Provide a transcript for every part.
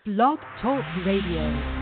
BlogTalk Radio.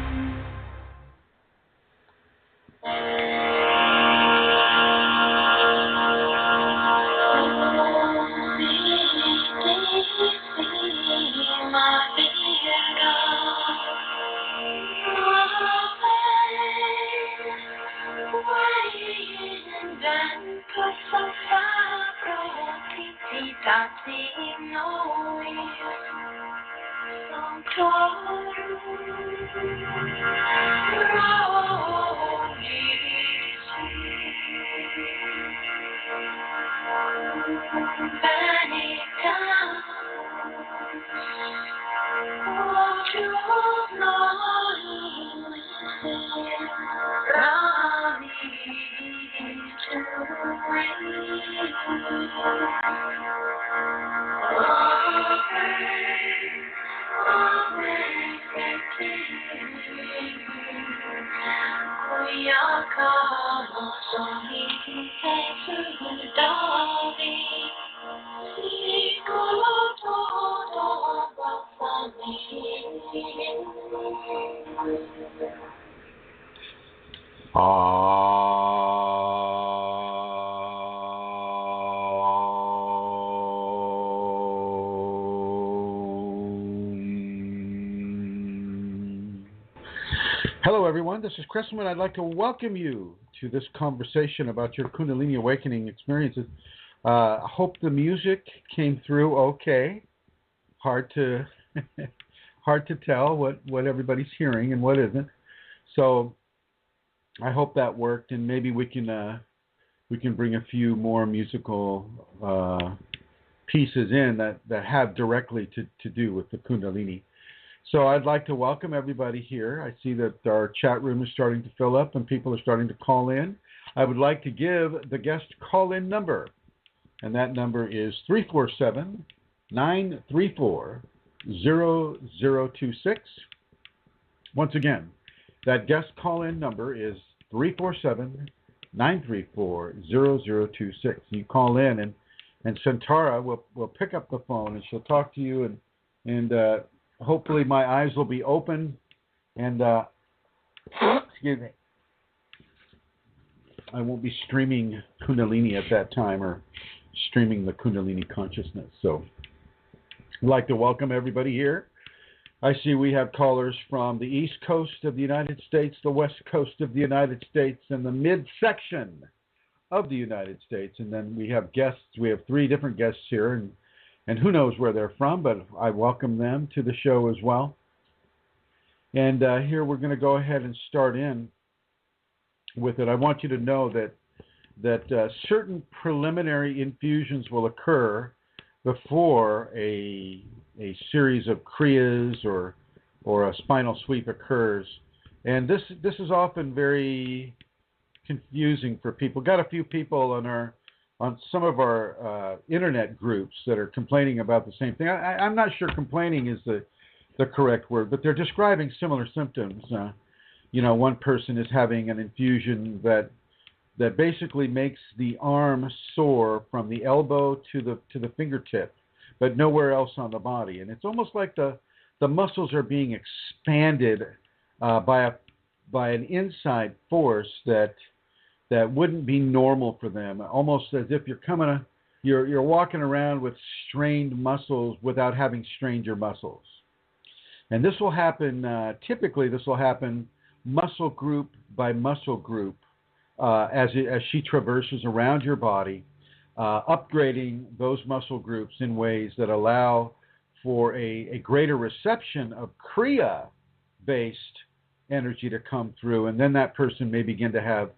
Hello, everyone. This is Chrism, and I'd like to welcome you to this conversation about your Kundalini awakening experiences. I hope the music came through okay. Hard to tell what everybody's hearing and what isn't. So I hope that worked, and maybe we can bring a few more musical pieces in that have directly to do with the Kundalini. So I'd like to welcome everybody here. I see that our chat room is starting to fill up and people are starting to call in. I would like to give the guest call-in number, and that number is 347-934-0026. Once again, that guest call-in number is 347-934-0026. You call in, and Shantara will pick up the phone, and she'll talk to you, and hopefully my eyes will be open, and excuse me, I won't be streaming Kundalini at that time or streaming the Kundalini consciousness. So I'd like to welcome everybody here. I see we have callers from the East Coast of the United States, the West Coast of the United States, and the midsection of the United States. And then we have guests. We have 3 different guests here, and who knows where they're from, but I welcome them to the show as well. And here we're going to go ahead and start in with it. I want you to know that certain preliminary infusions will occur before a series of kriyas or a spinal sweep occurs. And this is often very confusing for people. Got a few people on some of our internet groups that are complaining about the same thing. I'm not sure complaining is the correct word, but they're describing similar symptoms. One person is having an infusion that basically makes the arm sore from the elbow to the fingertip, but nowhere else on the body. And it's almost like the muscles are being expanded by an inside force that wouldn't be normal for them, almost as if you're walking around with strained muscles without having strained your muscles. And this will happen, typically this will happen muscle group by muscle group as she traverses around your body, upgrading those muscle groups in ways that allow for a greater reception of kriya-based energy to come through. And then that person may begin to have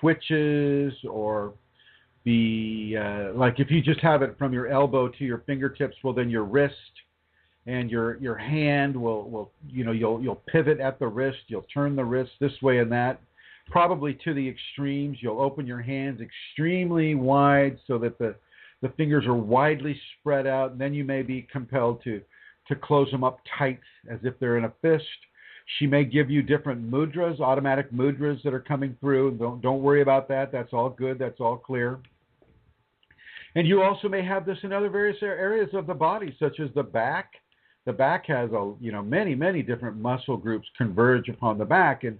twitches, or be like if you just have it from your elbow to your fingertips, well then your wrist and your hand will you'll pivot at the wrist, you'll turn the wrist this way and that, probably to the extremes. You'll open your hands extremely wide so that the fingers are widely spread out, and then you may be compelled to close them up tight as if they're in a fist. She may give you different mudras, automatic mudras that are coming through. Don't worry about that. That's all good. That's all clear. And you also may have this in other various areas of the body, such as the back, the back has many different muscle groups converge upon the back, and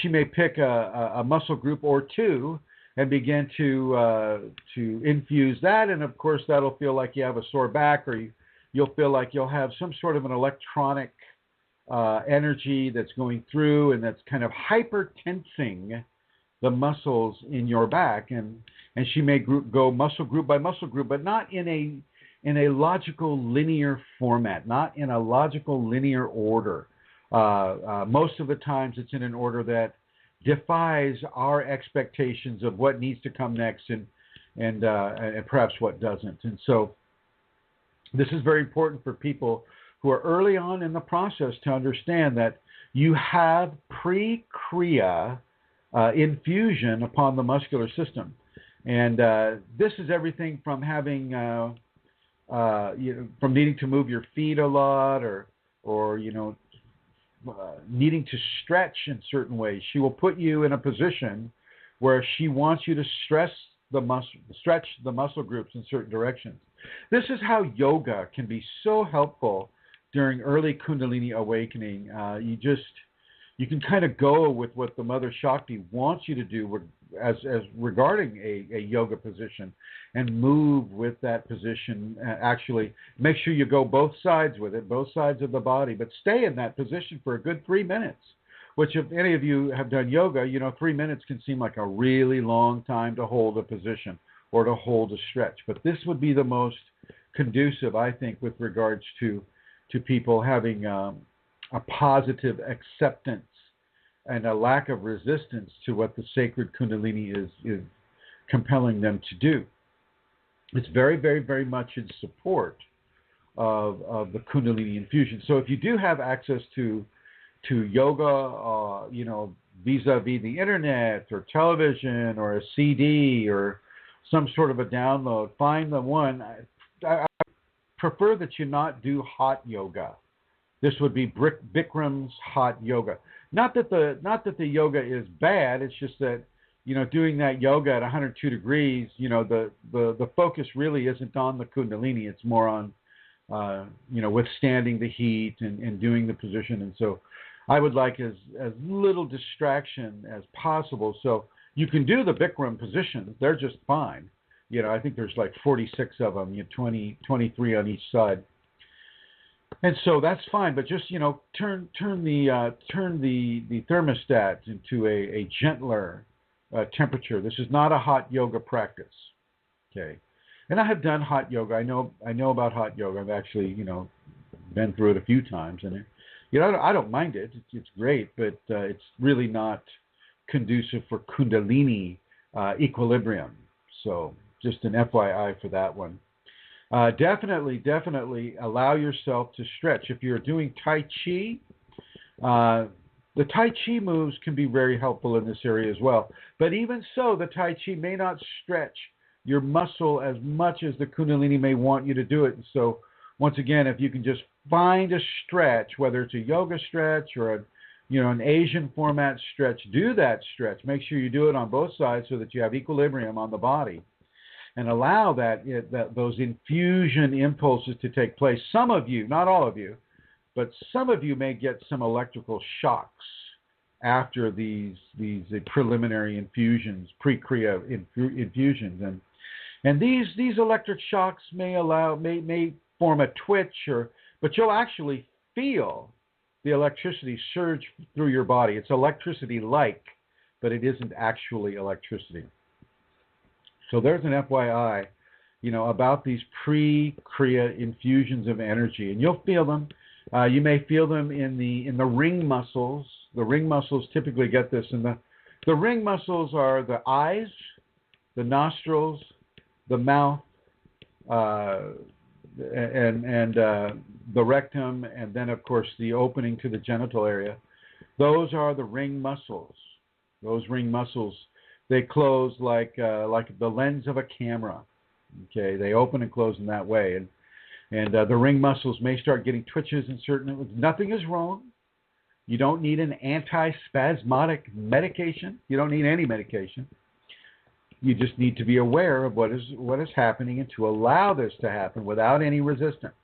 she may pick a muscle group or two and begin to infuse that, and of course that'll feel like you have a sore back, or you'll feel like you'll have some sort of an electronic energy that's going through, and that's kind of hyper tensing the muscles in your back, and she may go muscle group by muscle group, but not in a logical linear format, not in a logical linear order. Most of the times it's in an order that defies our expectations of what needs to come next, and perhaps what doesn't. And so this is very important for people who are early on in the process to understand that you have pre-kriya infusion upon the muscular system. And this is everything from having, from needing to move your feet a lot, or needing to stretch in certain ways. She will put you in a position where she wants you to stretch the muscle groups in certain directions. This is how yoga can be so helpful during early Kundalini awakening. You can kind of go with what the Mother Shakti wants you to do as regarding a yoga position, and move with that position. Actually, make sure you go both sides with it, both sides of the body, but stay in that position for a good 3 minutes, which if any of you have done yoga, 3 minutes can seem like a really long time to hold a position or to hold a stretch. But this would be the most conducive, I think, with regards to people having a positive acceptance and a lack of resistance to what the sacred Kundalini is compelling them to do. It's very, very, very much in support of the Kundalini infusion. So if you do have access to yoga, vis-a-vis the internet or television or a CD or some sort of a download, find the one. I prefer that you not do hot yoga. This would be Bikram's hot yoga. Not that the yoga is bad. It's just that doing that yoga at 102 degrees, the focus really isn't on the Kundalini. It's more on withstanding the heat and doing the position. And so I would like as little distraction as possible. So you can do the Bikram positions. They're just fine. I think there's like 46 of them, 23 on each side. And so that's fine, but just turn the thermostat into a gentler temperature. This is not a hot yoga practice, okay? And I have done hot yoga. I know about hot yoga. I've actually been through it a few times, and I don't mind it. It's great, but it's really not conducive for Kundalini equilibrium. So just an FYI for that one. Definitely allow yourself to stretch. If you're doing Tai Chi, the Tai Chi moves can be very helpful in this area as well. But even so, the Tai Chi may not stretch your muscle as much as the Kundalini may want you to do it. And so, once again, if you can just find a stretch, whether it's a yoga stretch or an Asian format stretch, do that stretch. Make sure you do it on both sides so that you have equilibrium on the body. And allow those infusion impulses to take place. Some of you, not all of you, but some of you may get some electrical shocks after these preliminary infusions, pre-kriya infusions, and these electric shocks may form a twitch, but you'll actually feel the electricity surge through your body. It's electricity-like, but it isn't actually electricity. So there's an FYI, about these pre-kriya infusions of energy, and you'll feel them. You may feel them in the ring muscles. The ring muscles typically get this, and the ring muscles are the eyes, the nostrils, the mouth, and the rectum, and then of course the opening to the genital area. Those are the ring muscles. Those ring muscles. They close like the lens of a camera. Okay, they open and close in that way, and the ring muscles may start getting twitches in certain. Nothing is wrong. You don't need an antispasmodic medication. You don't need any medication. You just need to be aware of what is happening and to allow this to happen without any resistance.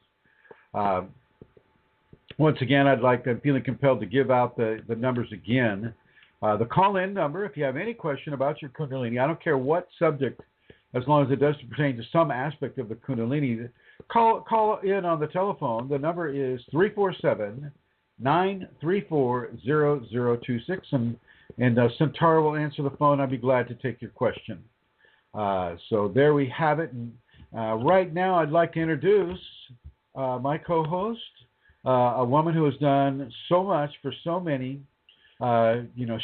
Once again, I'm feeling compelled to give out the numbers again. The call-in number, if you have any question about your Kundalini, I don't care what subject, as long as it does pertain to some aspect of the Kundalini, call in on the telephone. The number is 347-934-0026, and Centaur will answer the phone. I'd be glad to take your question. So there we have it. And right now, I'd like to introduce my co-host, a woman who has done so much for so many.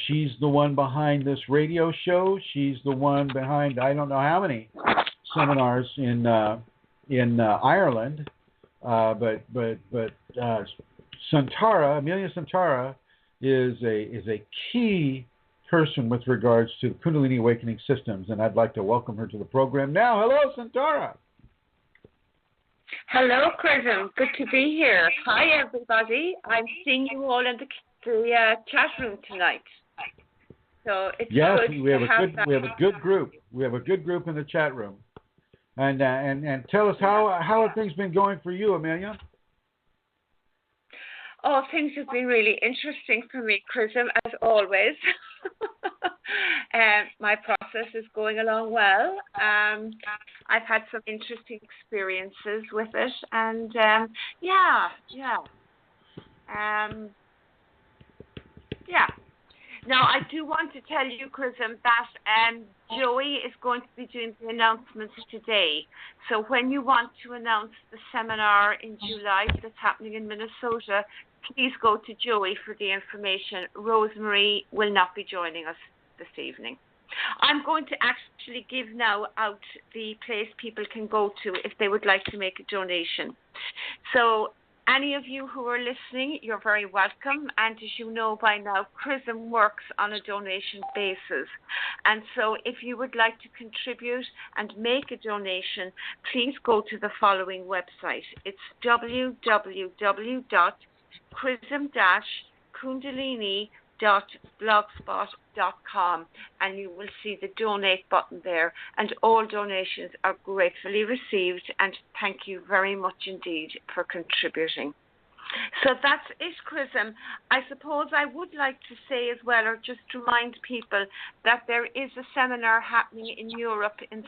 She's the one behind this radio show. She's the one behind I don't know how many seminars in Ireland. But Amelia Santara is a key person with regards to Kundalini Awakening Systems, and I'd like to welcome her to the program now. Hello, Santara. Hello, Chrism. Good to be here. Hi, everybody. I'm seeing you all in the chat room tonight. So it's good we have to we have a good group. We have a good group in the chat room. And tell us how have things been going for you, Amelia? Oh, things have been really interesting for me, Chrism, as always. My process is going along well. I've had some interesting experiences with it, and Now, I do want to tell you, Chrism, that Joey is going to be doing the announcements today. So when you want to announce the seminar in July that's happening in Minnesota, please go to Joey for the information. Rosemary will not be joining us this evening. I'm going to actually give now out the place people can go to if they would like to make a donation. So any of you who are listening, you're very welcome. And as you know by now, Chrism works on a donation basis. And so if you would like to contribute and make a donation, please go to the following website. It's www.chrism-kundalini.blogspot.com, and you will see the donate button there, and all donations are gratefully received, and thank you very much indeed for contributing. So that's it, Chrism. I suppose I would like to say as well, or just remind people, that there is a seminar happening in Europe in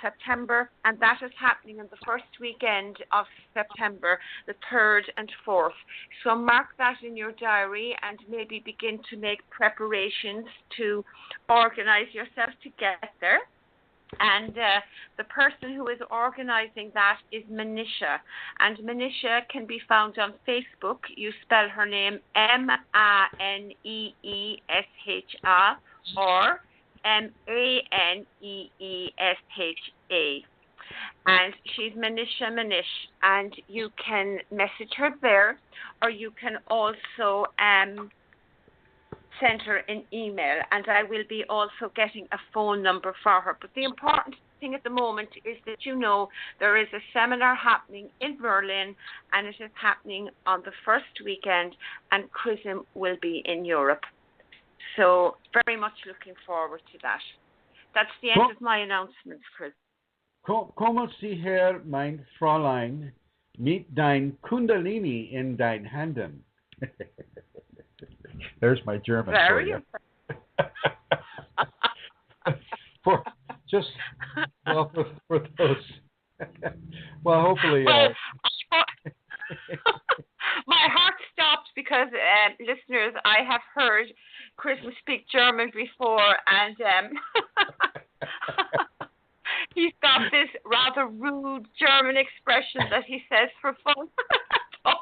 September, and that is happening on the first weekend of September, the 3rd and 4th. So mark that in your diary and maybe begin to make preparations to organize yourself to get there. And the person who is organizing that is Manisha. And Manisha can be found on Facebook. You spell her name Maneesha or Maneesha, and she's Manisha Manish, and you can message her there, or you can also send her an email, and I will be also getting a phone number for her. But the important thing at the moment is that there is a seminar happening in Berlin, and it is happening on the first weekend, and Chrism will be in Europe. So very much looking forward to that. That's the end of my announcements, Chris. Komm Sie her, mein Fräulein, mit dein Kundalini in dein Händen. There's my German for you. for those. Well, hopefully. My heart stopped because, listeners, I have heard Chrism speak German before, and he's got this rather rude German expression that he says for fun. I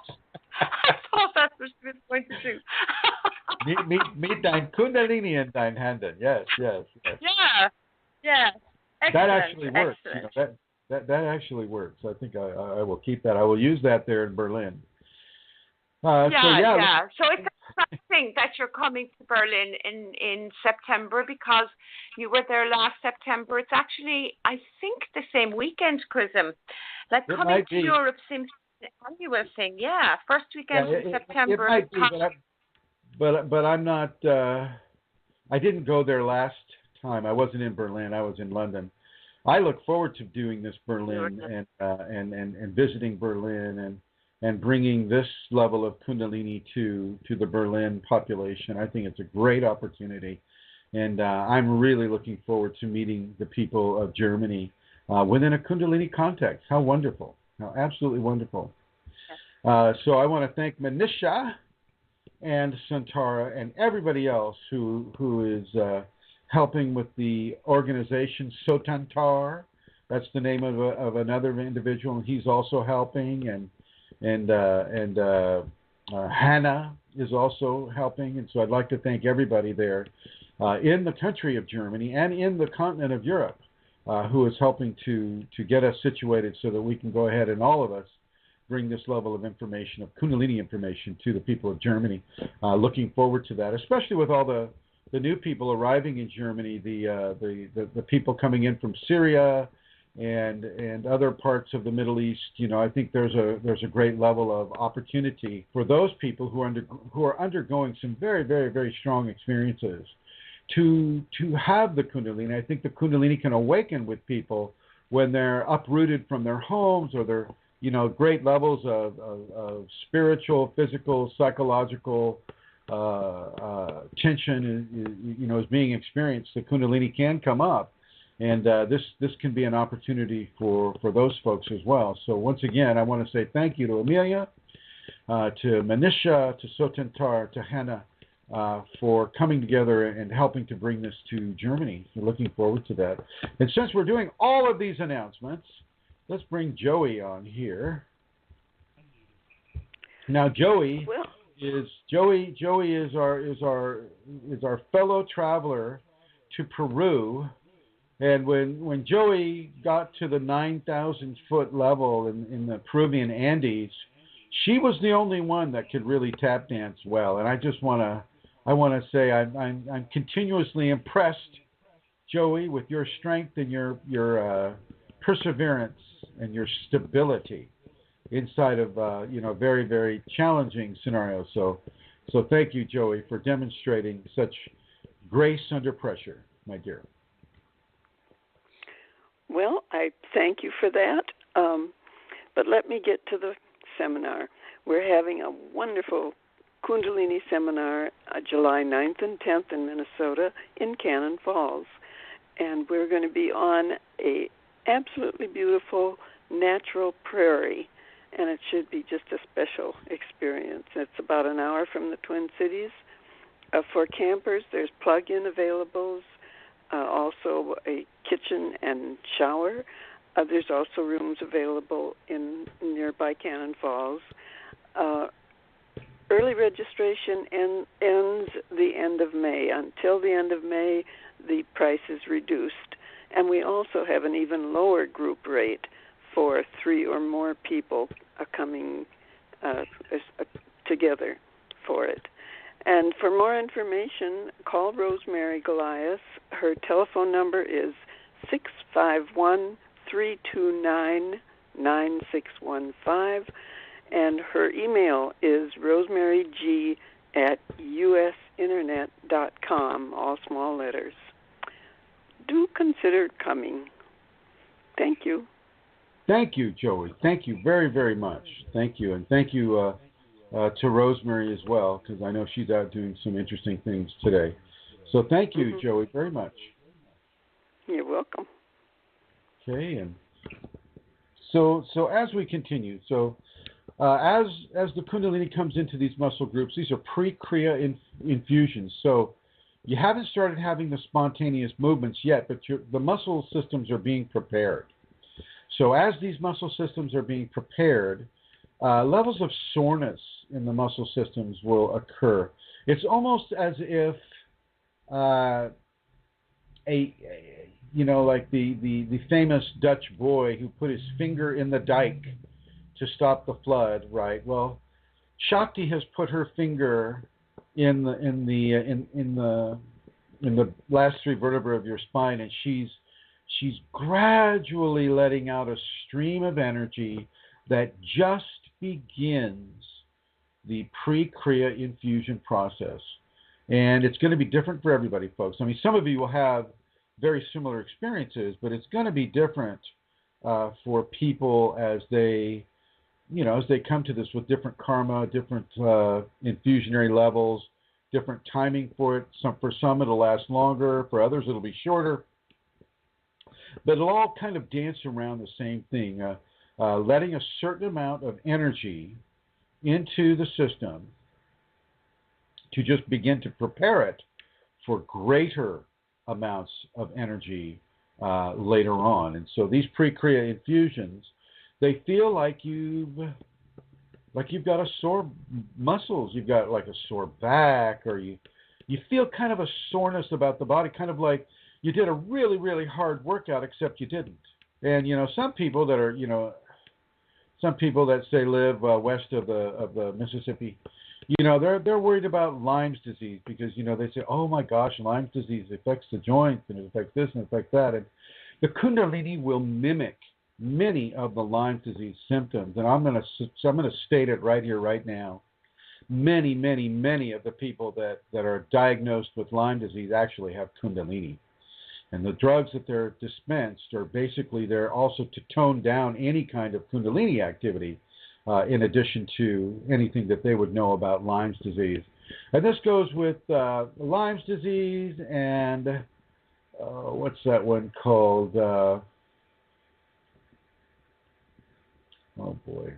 thought that's what he was going to do. meet dein Kundalini in dein Händen. Yes. Yeah. Excellent. That actually works. Excellent. That actually works. I think I will keep that. I will use that there in Berlin. So it's exciting that you're coming to Berlin in September, because you were there last September. It's actually, I think, the same weekend, Chrism. Like coming to Europe seems an annual thing. Yeah, first weekend in September. It might be, but I'm not. I didn't go there last time. I wasn't in Berlin. I was in London. I look forward to doing this Berlin and visiting Berlin and bringing this level of Kundalini to the Berlin population. I think it's a great opportunity, and I'm really looking forward to meeting the people of Germany within a Kundalini context. How wonderful. How absolutely wonderful. So I want to thank Manisha and Santara and everybody else who is helping with the organization Sotantar. That's the name of another individual, and he's also helping, and Hannah is also helping, and so I'd like to thank everybody there in the country of Germany and in the continent of Europe who is helping to get us situated so that we can go ahead and all of us bring this level of information, of Kundalini information, to the people of Germany. Looking forward to that, especially with all the new people arriving in Germany, the people coming in from Syria and other parts of the Middle East. You know, I think there's a great level of opportunity for those people who are undergoing some very, very, very strong experiences to have the Kundalini. I think the Kundalini can awaken with people when they're uprooted from their homes, or they're, you know, great levels of spiritual, physical, psychological tension is being experienced. The Kundalini can come up, and this can be an opportunity for those folks as well. So once again, I want to say thank you to Amelia, to Manisha, to Sotantar, to Hannah for coming together and helping to bring this to Germany. We're looking forward to that. And since we're doing all of these announcements, let's bring Joey on here. Now, Joey is our fellow traveler to Peru, and when Joey got to the 9,000 foot level in the Peruvian Andes, she was the only one that could really tap dance well. And I want to say I'm continuously impressed, Joey, with your strength and your perseverance and your stability inside of very, very challenging scenarios. So thank you, Joey, for demonstrating such grace under pressure, my dear. Well, I thank you for that. But let me get to the seminar. We're having a wonderful Kundalini seminar July 9th and 10th in Minnesota in Cannon Falls. And we're going to be on a absolutely beautiful natural prairie, and it should be just a special experience. It's about an hour from the Twin Cities. For campers, there's plug-in availables, also a kitchen and shower. There's also rooms available in nearby Cannon Falls. Early registration ends the end of May. Until the end of May, the price is reduced. And we also have an even lower group rate for 3 or more people coming together for it. And for more information, call Rosemary Goliath. Her telephone number is 651-329-9615, and her email is rosemaryg@usinternet.com, all small letters. Do consider coming. Thank you. Thank you, Joey. Thank you very, very much. Thank you. And thank you to Rosemary as well, because I know she's out doing some interesting things today. So thank you, Joey, very much. You're welcome. Okay. And so as we continue, as the Kundalini comes into these muscle groups, these are pre-Kriya infusions. So you haven't started having the spontaneous movements yet, but the muscle systems are being prepared. So as these muscle systems are being prepared, levels of soreness in the muscle systems will occur. It's almost as if like the famous Dutch boy who put his finger in the dike to stop the flood, right? Well, Shakti has put her finger in the last 3 vertebrae of your spine, and she's gradually letting out a stream of energy that just begins the pre-Kriya infusion process. And it's going to be different for everybody, folks. I mean, some of you will have very similar experiences, but it's going to be different for people as they as they come to this with different karma, different infusionary levels, different timing for it. For some it'll last longer, for others it'll be shorter. But it'll all kind of dance around the same thing, letting a certain amount of energy into the system to just begin to prepare it for greater amounts of energy later on. And so these pre-Kriya infusions, they feel like you've got a sore muscles, you've got like a sore back, or you feel kind of a soreness about the body, kind of like you did a really, really hard workout, except you didn't. And some people that are, some people that say live west of the Mississippi, they're worried about Lyme's disease because they say, oh my gosh, Lyme's disease affects the joints and it affects this and it affects that. And the Kundalini will mimic many of the Lyme disease symptoms, and I'm going to state it right here, right now. Many, many, many of the people that are diagnosed with Lyme disease actually have Kundalini, and the drugs that they're dispensed are basically there also to tone down any kind of Kundalini activity, in addition to anything that they would know about Lyme's disease. And this goes with Lyme's disease and what's that one called? Oh boy,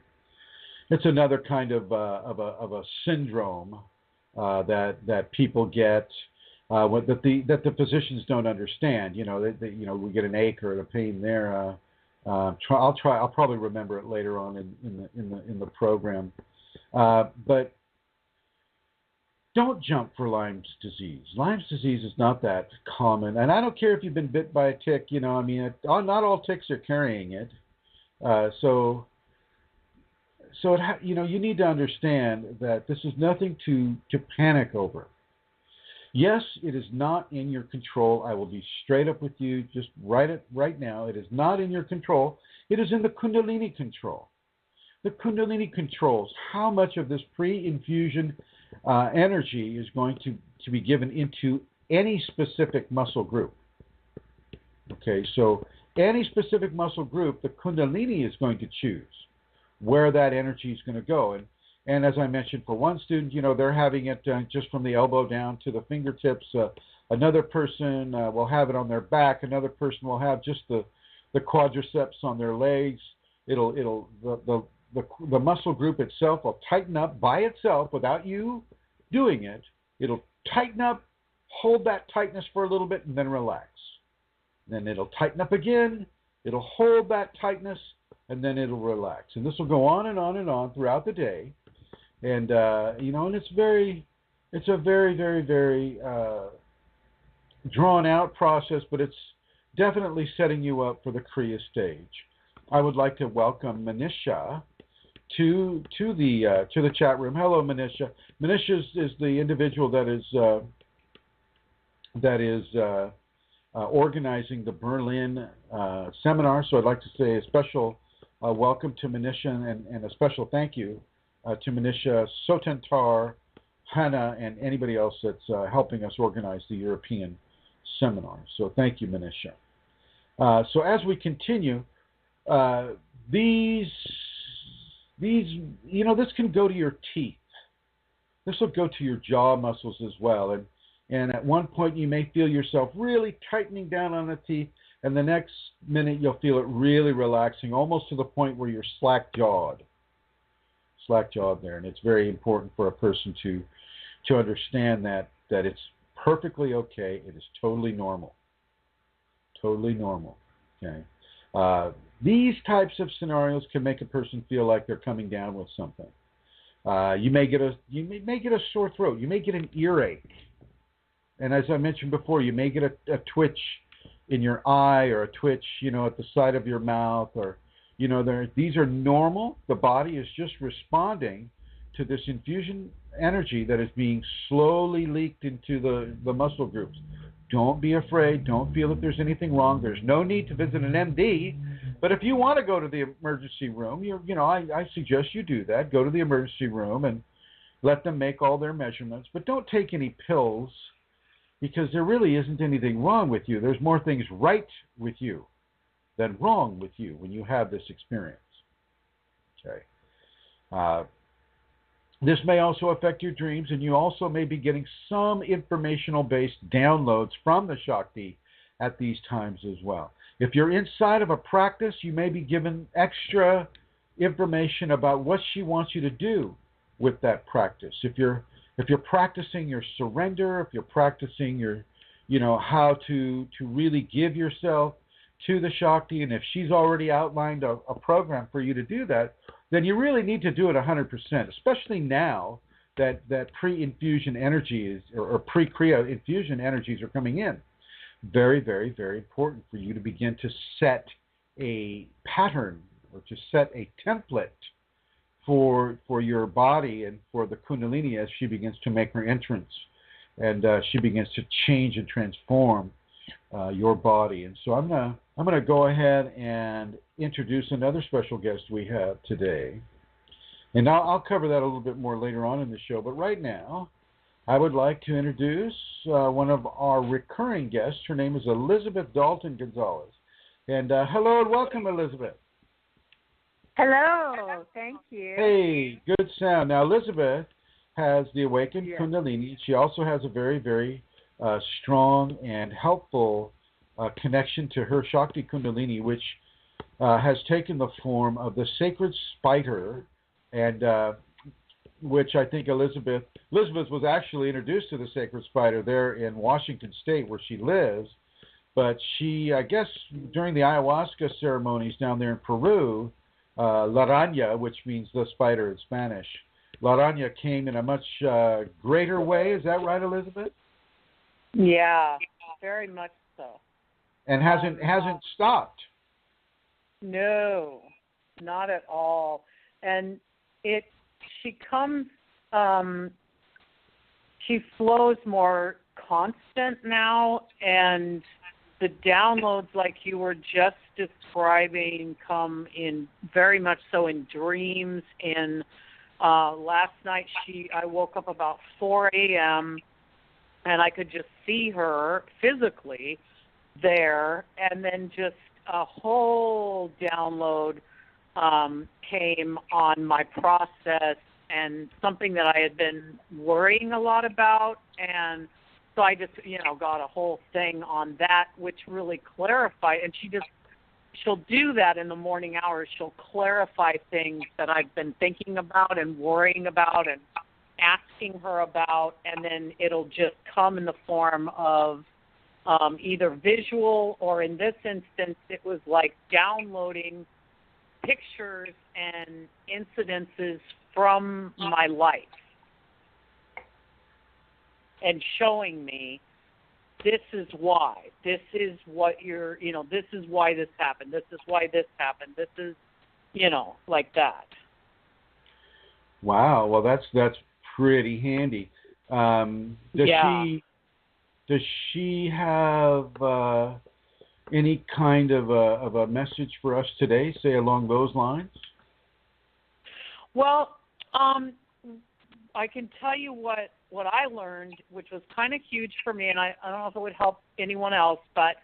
it's another kind of a syndrome that people get that the physicians don't understand. We get an ache or a pain there. I'll probably remember it later on in the program. But don't jump for Lyme's disease. Lyme's disease is not that common, and I don't care if you've been bit by a tick. Not all ticks are carrying it. So you need to understand that this is nothing to panic over. Yes, it is not in your control. I will be straight up with you, just right now. It is not in your control. It is in the Kundalini control. The Kundalini controls how much of this pre-infusion energy is going to be given into any specific muscle group. Okay, so any specific muscle group, the Kundalini is going to choose where that energy is going to go. And as I mentioned, for one student, they're having it just from the elbow down to the fingertips. Another person will have it on their back. Another person will have just the quadriceps on their legs. The muscle group itself will tighten up by itself without you doing it. It'll tighten up, hold that tightness for a little bit, and then relax. Then it'll tighten up again. It'll hold that tightness, and then it'll relax. And this will go on and on and on throughout the day. And, and it's a very, very, very drawn out process, but it's definitely setting you up for the Kriya stage. I would like to welcome Manisha to the chat room. Hello, Manisha. Manisha is the individual that is organizing the Berlin seminar. So I'd like to say a special welcome to Manisha and a special thank you to Manisha, Sotentar, Hannah, and anybody else that's helping us organize the European seminar. So thank you, Manisha. So as we continue, this can go to your teeth. This will go to your jaw muscles as well. And at one point you may feel yourself really tightening down on the teeth, and the next minute you'll feel it really relaxing, almost to the point where you're slack-jawed there. And it's very important for a person to understand that it's perfectly okay. It is totally normal. Totally normal. Okay. These types of scenarios can make a person feel like they're coming down with something. You may get a sore throat. You may get an earache. And as I mentioned before, you may get a twitch in your eye or a twitch, at the side of your mouth, or these are normal. The body is just responding to this infusion energy that is being slowly leaked into the muscle groups. Don't be afraid. Don't feel that there's anything wrong. There's no need to visit an MD. But if you want to go to the emergency room, I suggest you do that. Go to the emergency room and let them make all their measurements. But don't take any pills, because there really isn't anything wrong with you. There's more things right with you than wrong with you when you have this experience. Okay. This may also affect your dreams, and you also may be getting some informational-based downloads from the Shakti at these times as well. If you're inside of a practice, you may be given extra information about what she wants you to do with that practice. If you're practicing your surrender, if you're practicing your, how to really give yourself to the Shakti, and if she's already outlined a program for you to do that, then you really need to do it 100%, especially now that pre-infusion energies or pre-Kriya infusion energies are coming in. Very, very, very important for you to begin to set a pattern or to set a template for your body and for the Kundalini as she begins to make her entrance and she begins to change and transform your body. And so I'm gonna go ahead and introduce another special guest we have today, and I'll cover that a little bit more later on in the show. But right now, I would like to introduce one of our recurring guests. Her name is Elizabeth Dalton Gonzalez. And hello and welcome, Elizabeth. Hello, thank you. Hey, good sound. Now, Elizabeth has the Awakened Kundalini. She also has a very, very strong and helpful connection to her Shakti Kundalini, which has taken the form of the sacred spider, and which I think Elizabeth was actually introduced to the sacred spider there in Washington State where she lives. But she, I guess, during the ayahuasca ceremonies down there in Peru, La Araña, which means the spider in Spanish, La Araña came in a much greater way. Is that right, Elizabeth? Yeah, very much so. And hasn't stopped. No, not at all. And she comes, she flows more constant now, and the downloads, like you were just describing, come in very much so in dreams. And last night I woke up about 4 a.m. and I could just see her physically there, and then just a whole download came on my process and something that I had been worrying a lot about. And so I just, got a whole thing on that, which really clarified. And she'll do that in the morning hours. She'll clarify things that I've been thinking about and worrying about and asking her about, and then it'll just come in the form of either visual, or in this instance, it was like downloading pictures and incidences from my life and showing me, this is why, this is what this is why this happened, this is why this happened, this is, like that. Wow, well, that's pretty handy. Does she have any kind of a message for us today, say along those lines? Well, I can tell you what I learned, which was kind of huge for me, and I don't know if it would help anyone else, but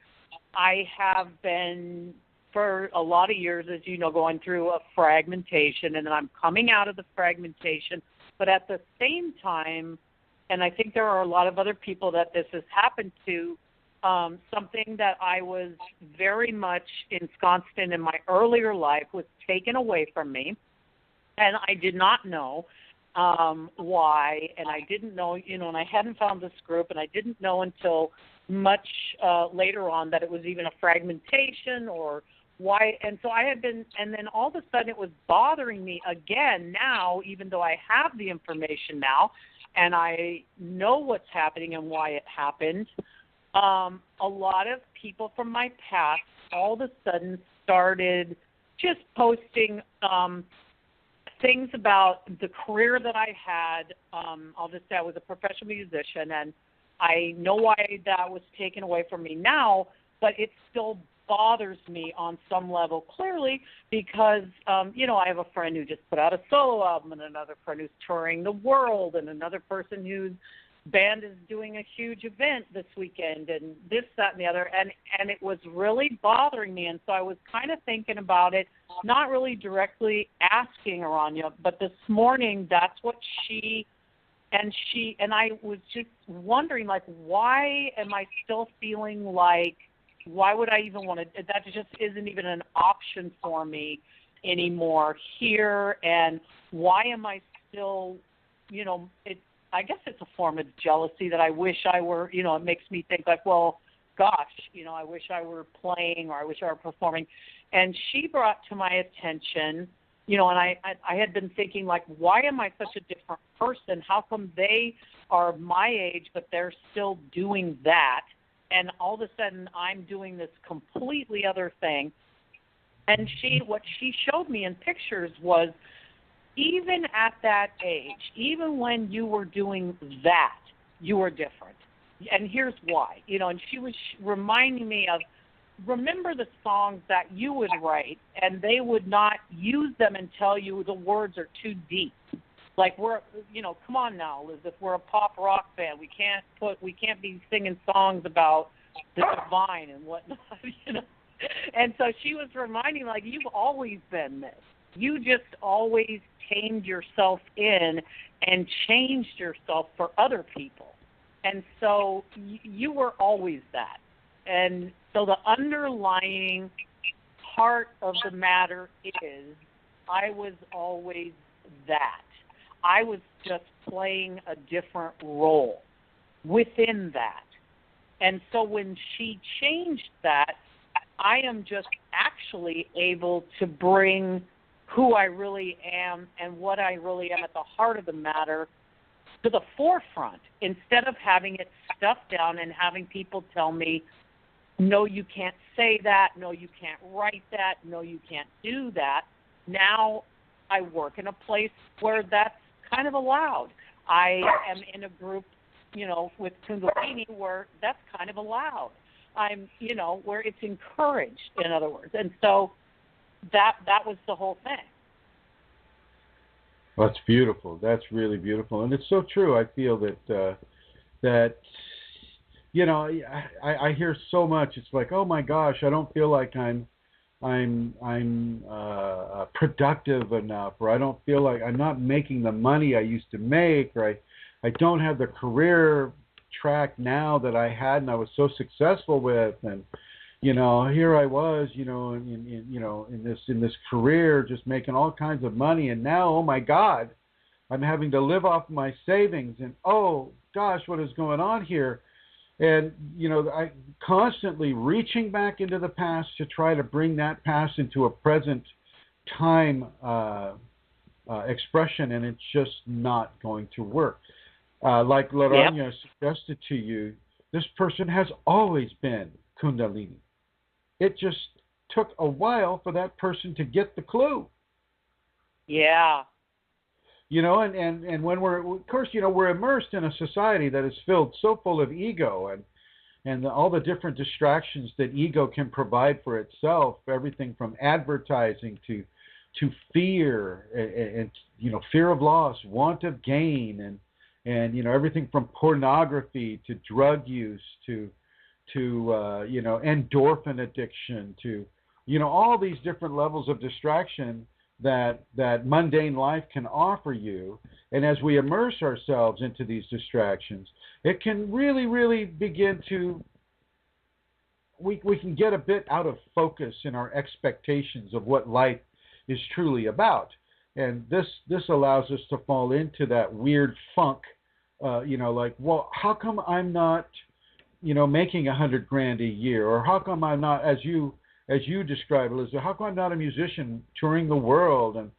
I have been, for a lot of years, as you know, going through a fragmentation, and then I'm coming out of the fragmentation, but at the same time, and I think there are a lot of other people that this has happened to, something that I was very much ensconced in my earlier life was taken away from me, and I did not know why, and I didn't know, and I hadn't found this group, and I didn't know until much later on that it was even a fragmentation or why. And so I had been, and then all of a sudden it was bothering me again now, even though I have the information now and I know what's happening and why it happened. A lot of people from my past all of a sudden started just posting things about the career that I had. I'll just say I was a professional musician, and I know why that was taken away from me now, but it still bothers me on some level, clearly, because, I have a friend who just put out a solo album, and another friend who's touring the world, and another person who's band is doing a huge event this weekend and this, that, and the other. And it was really bothering me. And so I was kind of thinking about it, not really directly asking Aranya, but this morning that's what she and I was just wondering, like, why am I still feeling like, why would I even want to, that just isn't even an option for me anymore here, and why am I still, I guess it's a form of jealousy that I wish I were, it makes me think like, well, gosh, I wish I were playing, or I wish I were performing. And she brought to my attention, and I had been thinking, like, why am I such a different person? How come they are my age, but they're still doing that? And all of a sudden I'm doing this completely other thing. And what she showed me in pictures was, even at that age, even when you were doing that, you were different. And here's why. And she was reminding me of, remember the songs that you would write, and they would not use them and tell you the words are too deep. Like, come on now, Elizabeth, we're a pop rock band. We can't be singing songs about the divine and whatnot, And so she was reminding, like, you've always been this. You just always tamed yourself in and changed yourself for other people. And so you were always that. And so the underlying part of the matter is, I was always that. I was just playing a different role within that. And so when she changed that, I am just actually able to bring who I really am and what I really am at the heart of the matter to the forefront, instead of having it stuffed down and having people tell me, no, you can't say that, no, you can't write that, no, you can't do that. Now I work in a place where that's kind of allowed. I am in a group, with Kundalini, where that's kind of allowed. I'm, where it's encouraged, in other words. And so that was the whole thing. That's beautiful. That's really beautiful. And it's so true. I feel that I hear so much. It's like, oh my gosh, I don't feel like I'm productive enough, or I don't feel like I'm not making the money I used to make, or I don't have the career track now that I had and I was so successful with, and here I was, in this career, just making all kinds of money, and now, oh my God, I'm having to live off my savings, and oh gosh, what is going on here? And I constantly reaching back into the past to try to bring that past into a present time expression, and it's just not going to work. Like Laranya suggested to you, this person has always been Kundalini. It just took a while for that person to get the clue. Yeah. And when we're immersed in a society that is so full of ego and all the different distractions that ego can provide for itself, everything from advertising to fear and fear of loss, want of gain, and everything from pornography to drug use to endorphin addiction to all these different levels of distraction that mundane life can offer you. And as we immerse ourselves into these distractions, it can really, really begin to, we can get a bit out of focus in our expectations of what life is truly about. And this allows us to fall into that weird funk, like, well, how come I'm not, making $100,000 a year? Or how come I'm not, as you describe, Elizabeth, how come I'm not a musician touring the world? And,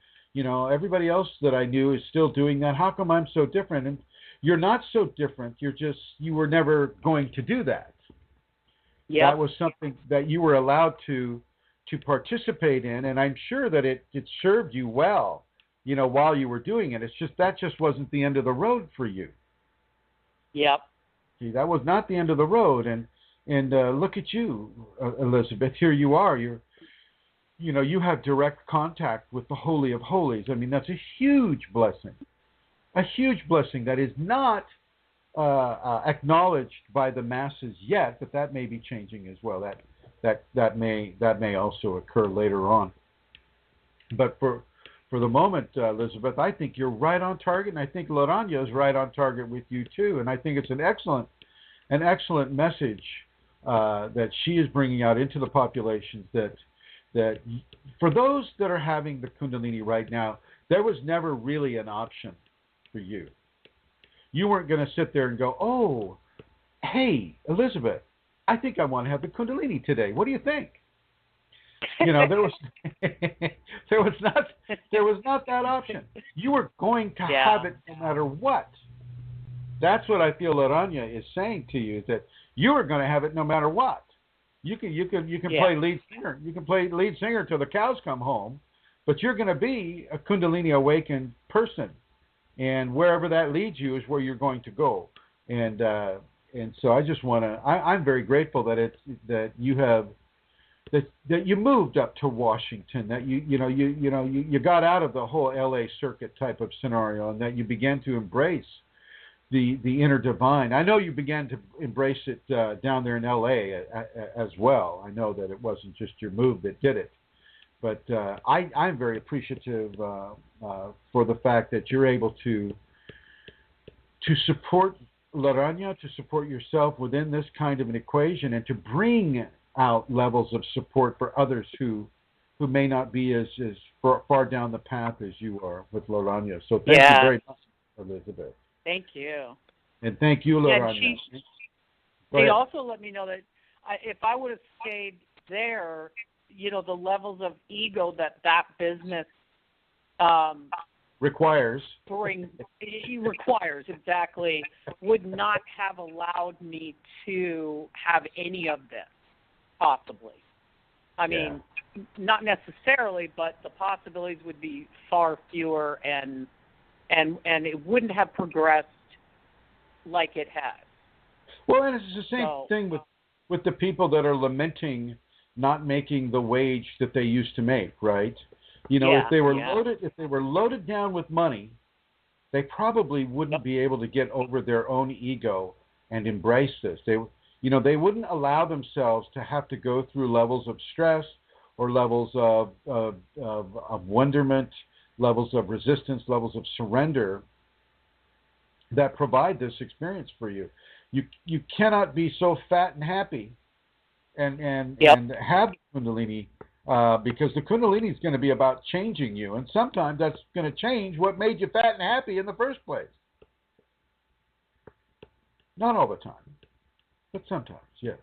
everybody else that I knew is still doing that. How come I'm so different? And you're not so different. You were never going to do that. Yeah. That was something that you were allowed to participate in. And I'm sure that it served you well, while you were doing it. It's just, that just wasn't the end of the road for you. Yep. See, that was not the end of the road. And look at you, Elizabeth. Here you are. You have direct contact with the Holy of Holies. I mean, that's a huge blessing. A huge blessing that is not acknowledged by the masses yet, but that may be changing as well. That may also occur later on. But for the moment, Elizabeth, I think you're right on target, and I think Loranya is right on target with you too. And I think it's an excellent message that she is bringing out into the populations that for those that are having the Kundalini right now, there was never really an option for you. You weren't going to sit there and go, oh, hey, Elizabeth, I think I want to have the Kundalini today. What do you think? You know, there was not that option. You were going to have it no matter what. That's what I feel Laranya is saying to you, is that you are going to have it no matter what. You can play lead singer. You can play lead singer till the cows come home, but you're going to be a Kundalini awakened person, and wherever that leads you is where you're going to go. And so I just want to. I'm very grateful that you moved up to Washington. That you got out of the whole LA circuit type of scenario, and that you began to embrace the inner divine. I know you began to embrace it down there in LA as well. I know that it wasn't just your move that did it, but I'm very appreciative for the fact that you're able to support Laranya, to support yourself within this kind of an equation, and to bring out levels of support for others who may not be as far down the path as you are with Laranya. So thank you very much, Elizabeth. Thank you. And thank you, Laranya. She also let me know that if I would have stayed there, the levels of ego that business requires exactly would not have allowed me to have any of this, possibly. I mean, not necessarily, but the possibilities would be far fewer, and it wouldn't have progressed like it has. Well, and it's the same thing with the people that are lamenting not making the wage that they used to make, right? If they were loaded down with money, they probably wouldn't be able to get over their own ego and embrace this. They wouldn't allow themselves to have to go through levels of stress or levels of wonderment, levels of resistance, levels of surrender that provide this experience for you. You cannot be so fat and happy and have Kundalini because the Kundalini is going to be about changing you, and sometimes that's going to change what made you fat and happy in the first place. Not all the time, but sometimes, yes.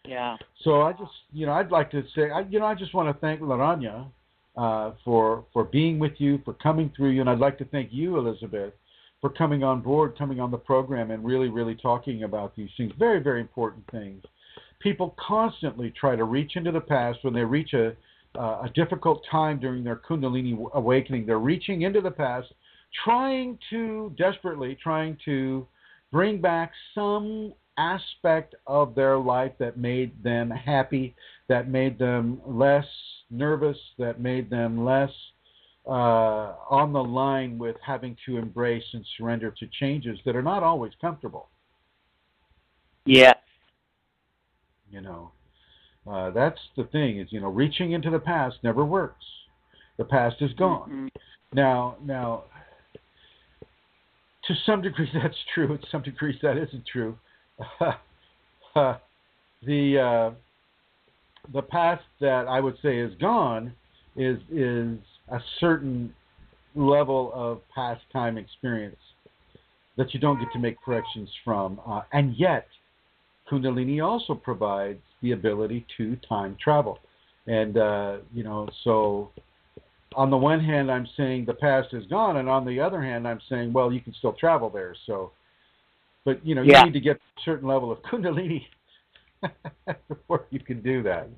Yeah. So I just, I'd like to say, I just want to thank Laranya for being with you, for coming through you, and I'd like to thank you, Elizabeth, for coming on board, coming on the program, and really, really talking about these things. Very, very important things. People constantly try to reach into the past when they reach a difficult time during their Kundalini awakening. They're reaching into the past, desperately trying to bring back some aspect of their life that made them happy, that made them less nervous, that made them less on the line with having to embrace and surrender to changes that are not always comfortable. Yeah. That's the thing is, reaching into the past never works. The past is gone. Mm-hmm. Now, to some degrees that's true. To some degrees that isn't true. The past that I would say is gone is a certain level of past time experience that you don't get to make corrections from, and yet Kundalini also provides the ability to time travel. And, so on the one hand, I'm saying the past is gone, and on the other hand, I'm saying, well, you can still travel there. So, but, you need to get a certain level of Kundalini before you can do that.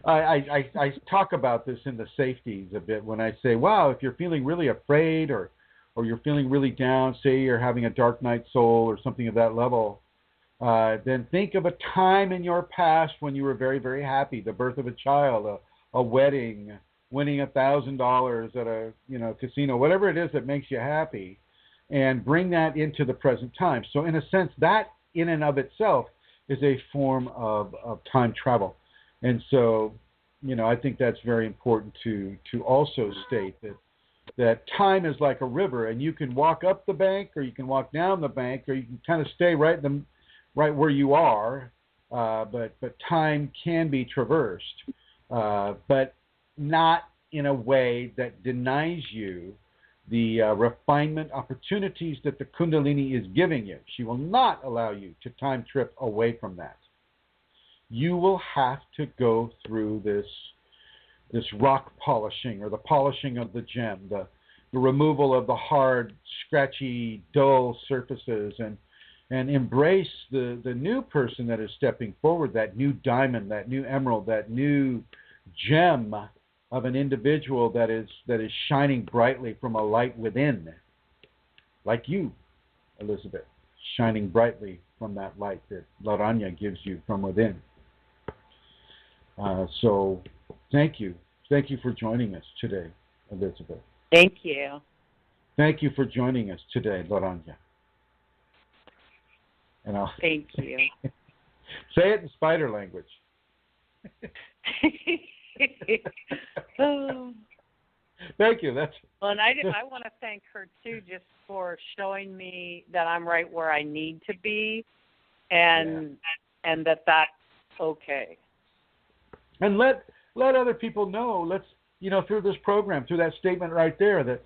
I talk about this in the safeties a bit when I say, wow, if you're feeling really afraid or you're feeling really down, say you're having a dark night soul or something of that level, then think of a time in your past when you were very, very happy, the birth of a child, a wedding, winning $1,000 at a casino, whatever it is that makes you happy. and bring that into the present time. So in a sense, that in and of itself is a form of time travel. And so, I think that's very important to also state that time is like a river, and you can walk up the bank, or you can walk down the bank, or you can kind of stay right where you are, but time can be traversed, but not in a way that denies you the refinement opportunities that the Kundalini is giving you. She will not allow you to time trip away from that. You will have to go through this rock polishing, or the polishing of the gem, the removal of the hard, scratchy, dull surfaces, and embrace the new person that is stepping forward, that new diamond, that new emerald, that new gem of an individual that is shining brightly from a light within, like you, Elizabeth, shining brightly from that light that Laranya gives you from within. So thank you. Thank you for joining us today, Elizabeth. Thank you. Thank you for joining us today, Laranya. And thank you. Say it in spider language. Thank you. Well, and I want to thank her too, just for showing me that I'm right where I need to be, and that's okay. And let other people know. Let's through this program, through that statement right there, that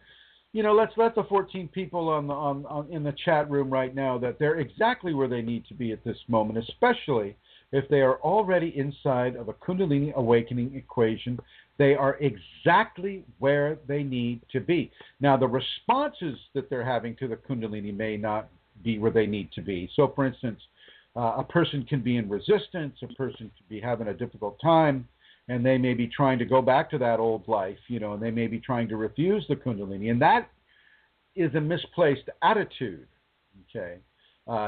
let's let the 14 people on in the chat room right now that they're exactly where they need to be at this moment, especially if they are already inside of a Kundalini awakening equation. They are exactly where they need to be. Now, the responses that they're having to the Kundalini may not be where they need to be. So, for instance, a person can be in resistance, a person could be having a difficult time, and they may be trying to go back to that old life, and they may be trying to refuse the Kundalini. And that is a misplaced attitude, okay?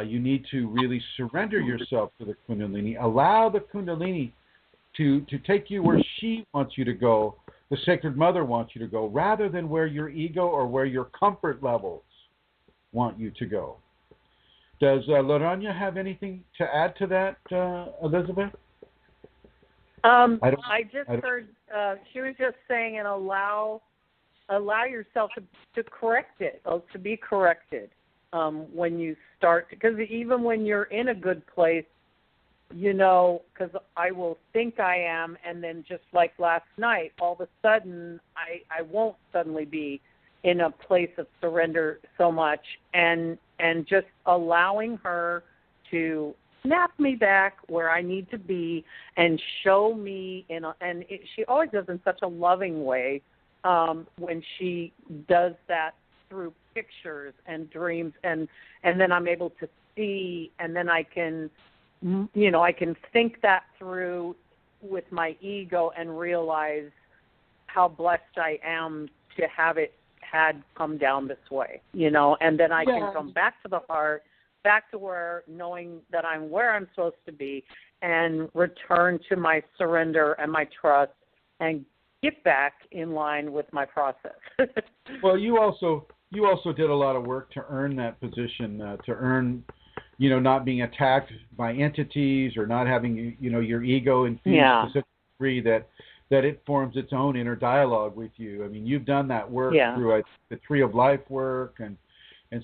You need to really surrender yourself to the Kundalini. Allow the Kundalini to take you where she wants you to go, the Sacred Mother wants you to go, rather than where your ego or where your comfort levels want you to go. Does Laranya have anything to add to that, Elizabeth? I just heard she was just saying, and allow yourself to correct it, to be corrected when you start, because even when you're in a good place, because I will think I am, and then just like last night, all of a sudden I won't suddenly be in a place of surrender so much, and just allowing her to snap me back where I need to be and show me, she always does in such a loving way when she does that through pictures and dreams, and then I'm able to see, and then I can think that through with my ego and realize how blessed I am to have it had come down this way, and then I can come back to the heart, back to where, knowing that I'm where I'm supposed to be, and return to my surrender and my trust and get back in line with my process. Well, you also did a lot of work to earn that position, to earn, not being attacked by entities, or not having, your ego infused to such a degree that it forms its own inner dialogue with you. I mean, you've done that work through the Tree of Life work and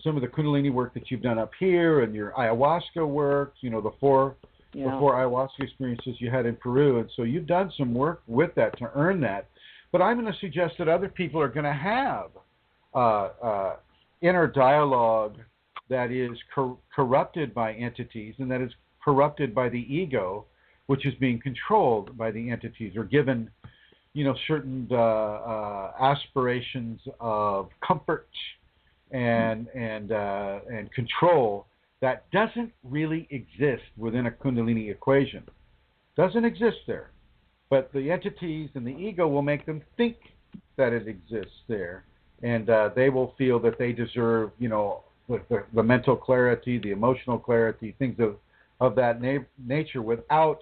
some of the Kundalini work that you've done up here, and your ayahuasca work, the four ayahuasca experiences you had in Peru. And so you've done some work with that to earn that. But I'm going to suggest that other people are going to have inner dialogue that is corrupted by entities, and that is corrupted by the ego, which is being controlled by the entities, or given, certain aspirations of comfort and control that doesn't really exist within a Kundalini equation. Doesn't exist there. But the entities and the ego will make them think that it exists there, and they will feel that they deserve, the mental clarity, the emotional clarity, things of that nature, without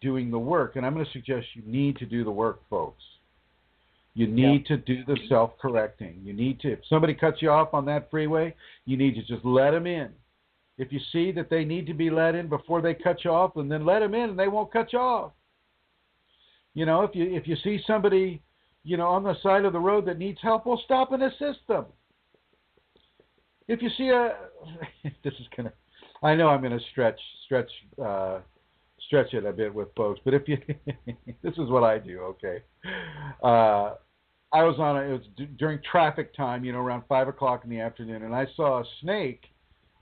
doing the work. And I'm going to suggest you need to do the work, folks. You need to do the self-correcting. You need to, if somebody cuts you off on that freeway, you need to just let them in. If you see that they need to be let in before they cut you off, then let them in and they won't cut you off. You know, if you see somebody, you know, on the side of the road that needs help, well, stop and assist them. If you see this is gonna, I know I'm gonna stretch it a bit with folks, but if you, this is what I do. Okay, I was it was during traffic time, you know, around 5 o'clock in the afternoon, and I saw a snake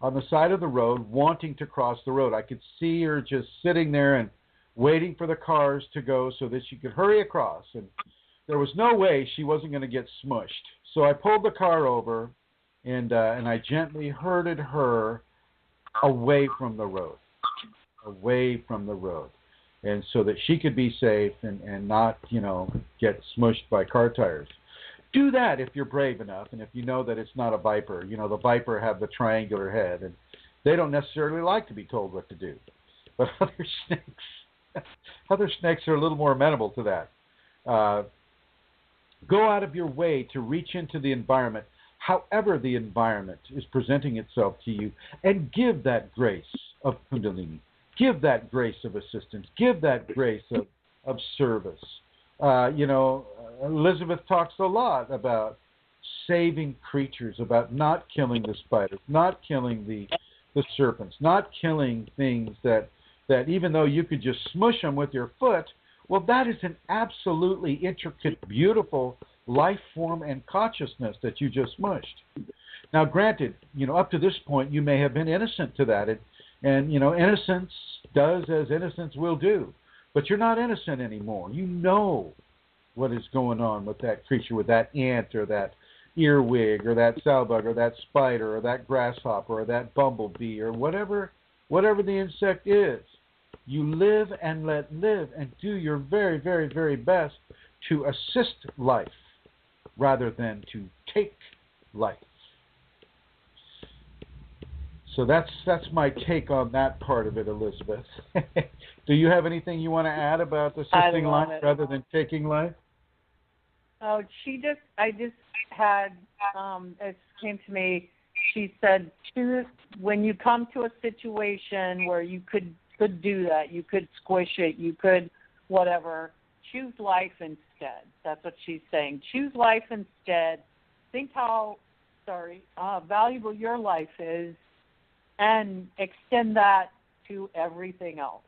on the side of the road wanting to cross the road. I could see her just sitting there and waiting for the cars to go so that she could hurry across, and there was no way she wasn't going to get smushed. So I pulled the car over, and I gently herded her away from the road, and so that she could be safe and not, you know, get smushed by car tires. Do that if you're brave enough, and if you know that it's not a viper. You know, the viper have the triangular head, and they don't necessarily like to be told what to do. But other snakes are a little more amenable to that. Go out of your way to reach into the environment, however the environment is presenting itself to you, and give that grace of Kundalini. Give that grace of assistance. Give that grace of service. You know, Elizabeth talks a lot about saving creatures, about not killing the spiders, not killing the serpents, not killing things that even though you could just smush them with your foot, well, that is an absolutely intricate, beautiful life form and consciousness that you just smushed. Now, granted, you know, up to this point, you may have been innocent to that, and you know, innocence does as innocence will do. But you're not innocent anymore. You know what is going on with that creature, with that ant or that earwig or that salbug or that spider or that grasshopper or that bumblebee or whatever the insect is. You live and let live and do your very, very, very best to assist life rather than to take life. So that's my take on that part of it, Elizabeth. Do you have anything you want to add about assisting life rather than taking life? Oh, I just had, it came to me, she said, choose, when you come to a situation where you could do that, you could squish it, you could whatever, choose life instead. That's what she's saying. Choose life instead. Think how valuable your life is, and extend that to everything else.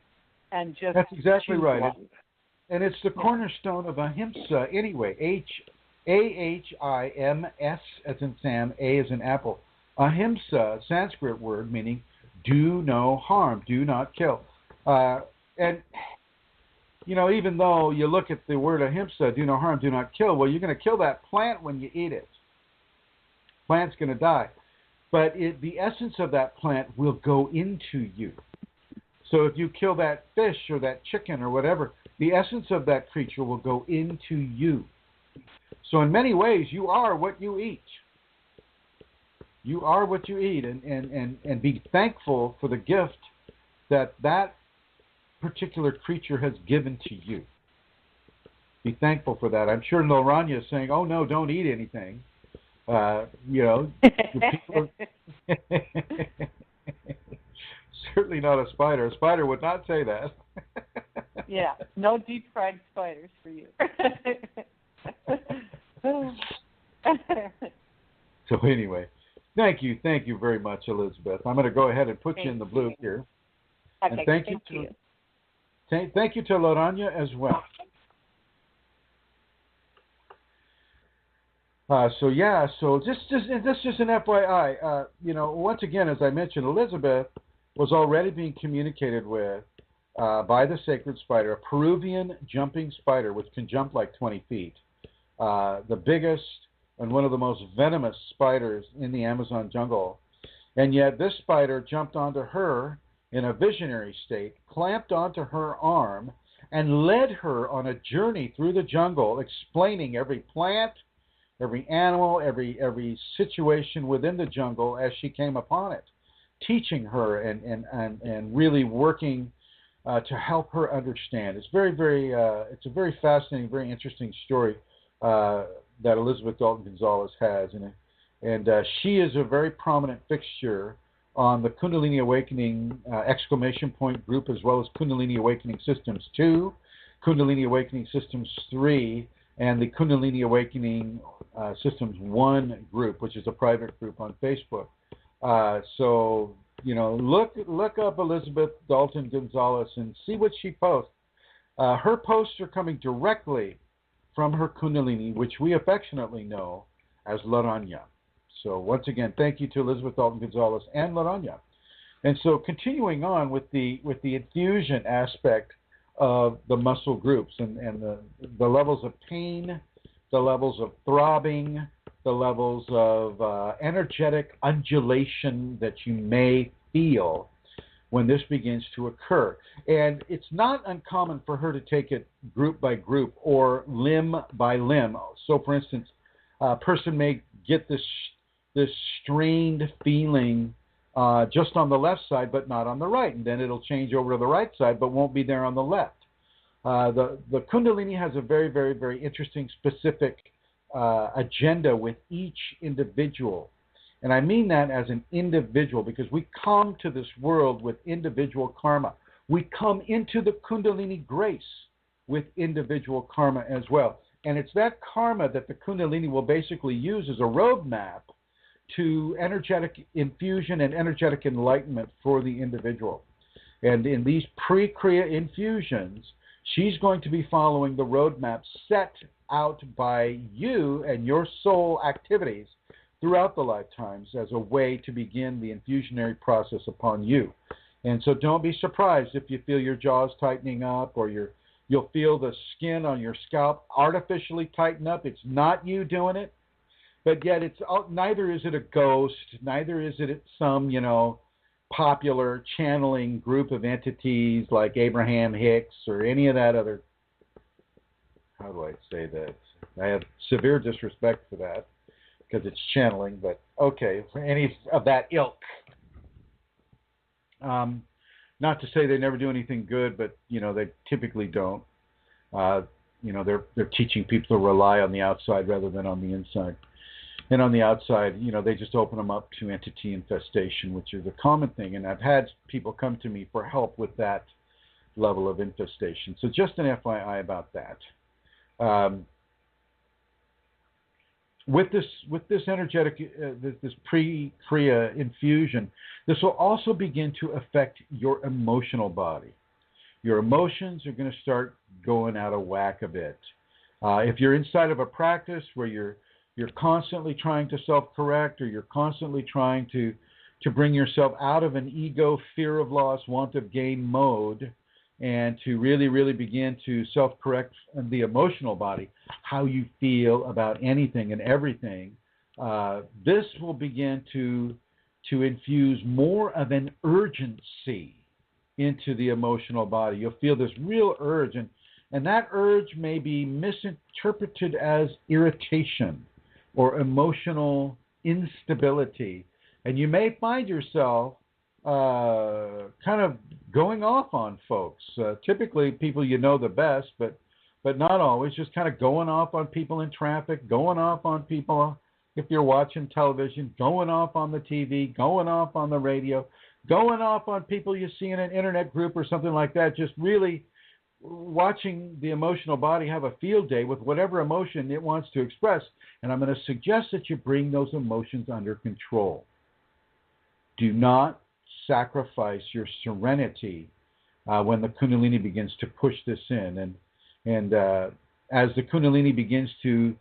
And just that's exactly right. Life. And it's the cornerstone of ahimsa anyway. A-H-I-M-S as in Sam, A as in apple. Ahimsa, Sanskrit word meaning do no harm, do not kill. And, you know, even though you look at the word ahimsa, do no harm, do not kill, well, you're going to kill that plant when you eat it. Plant's going to die. But the essence of that plant will go into you. So if you kill that fish or that chicken or whatever, the essence of that creature will go into you. So in many ways, you are what you eat. You are what you eat, and be thankful for the gift that particular creature has given to you. Be thankful for that. I'm sure Loranya is saying, oh, no, don't eat anything. You know, certainly not a spider. A spider would not say that. Yeah, no deep fried spiders for you. So anyway, thank you very much, Elizabeth. I'm going to go ahead and put you in the blue here. Okay, and thank you to Loranya as well. So this is just an FYI. You know, once again, as I mentioned, Elizabeth was already being communicated with by the sacred spider, a Peruvian jumping spider which can jump like 20 feet. The biggest and one of the most venomous spiders in the Amazon jungle. And yet this spider jumped onto her in a visionary state, clamped onto her arm, and led her on a journey through the jungle, explaining every plant, every animal, every situation within the jungle as she came upon it, teaching her and really working to help her understand. It's very, very, it's a very fascinating, very interesting story that Elizabeth Dalton Gonzalez has, and she is a very prominent fixture on the Kundalini Awakening exclamation point group, as well as Kundalini Awakening Systems 2, Kundalini Awakening Systems 3, and the Kundalini Awakening Systems 1 group, which is a private group on Facebook. So, look up Elizabeth Dalton Gonzalez and see what she posts. Her posts are coming directly from her Kundalini, which we affectionately know as Laranya. So once again, thank you to Elizabeth Dalton Gonzalez and Laranya. And so continuing on with the infusion aspect of the muscle groups and the levels of pain, the levels of throbbing, the levels of energetic undulation that you may feel when this begins to occur. And it's not uncommon for her to take it group by group or limb by limb. So for instance, a person may get this strained feeling just on the left side, but not on the right. And then it'll change over to the right side, but won't be there on the left. The Kundalini has a very, very, very interesting, specific agenda with each individual. And I mean that as an individual, because we come to this world with individual karma. We come into the Kundalini grace with individual karma as well. And it's that karma that the Kundalini will basically use as a roadmap to energetic infusion and energetic enlightenment for the individual. And in these pre-Kriya infusions, she's going to be following the roadmap set out by you and your soul activities throughout the lifetimes as a way to begin the infusionary process upon you. And so don't be surprised if you feel your jaws tightening up or you'll feel the skin on your scalp artificially tighten up. It's not you doing it, but yet it's neither is it a ghost, neither is it some, popular channeling group of entities like Abraham Hicks or any of that other, how do I say that? I have severe disrespect for that because it's channeling, but okay, for any of that ilk. Not to say they never do anything good, but, they typically don't. They're teaching people to rely on the outside rather than on the inside. And on the outside, they just open them up to entity infestation, which is a common thing. And I've had people come to me for help with that level of infestation. So just an FYI about that. With this energetic, this pre-Kriya infusion, this will also begin to affect your emotional body. Your emotions are going to start going out of whack a bit. If you're inside of a practice where you're constantly trying to self-correct, or you're constantly trying to bring yourself out of an ego, fear of loss, want of gain mode, and to really, really begin to self-correct the emotional body, how you feel about anything and everything, this will begin to infuse more of an urgency into the emotional body. You'll feel this real urge, and that urge may be misinterpreted as irritation or emotional instability. And you may find yourself kind of going off on folks. Typically people the best, but not always. Just kind of going off on people in traffic, going off on people if you're watching television, going off on the TV, going off on the radio, going off on people you see in an internet group or something like that, just really watching the emotional body have a field day with whatever emotion it wants to express. And I'm going to suggest that you bring those emotions under control. Do not sacrifice your serenity when the Kundalini begins to push this in. And as the Kundalini begins to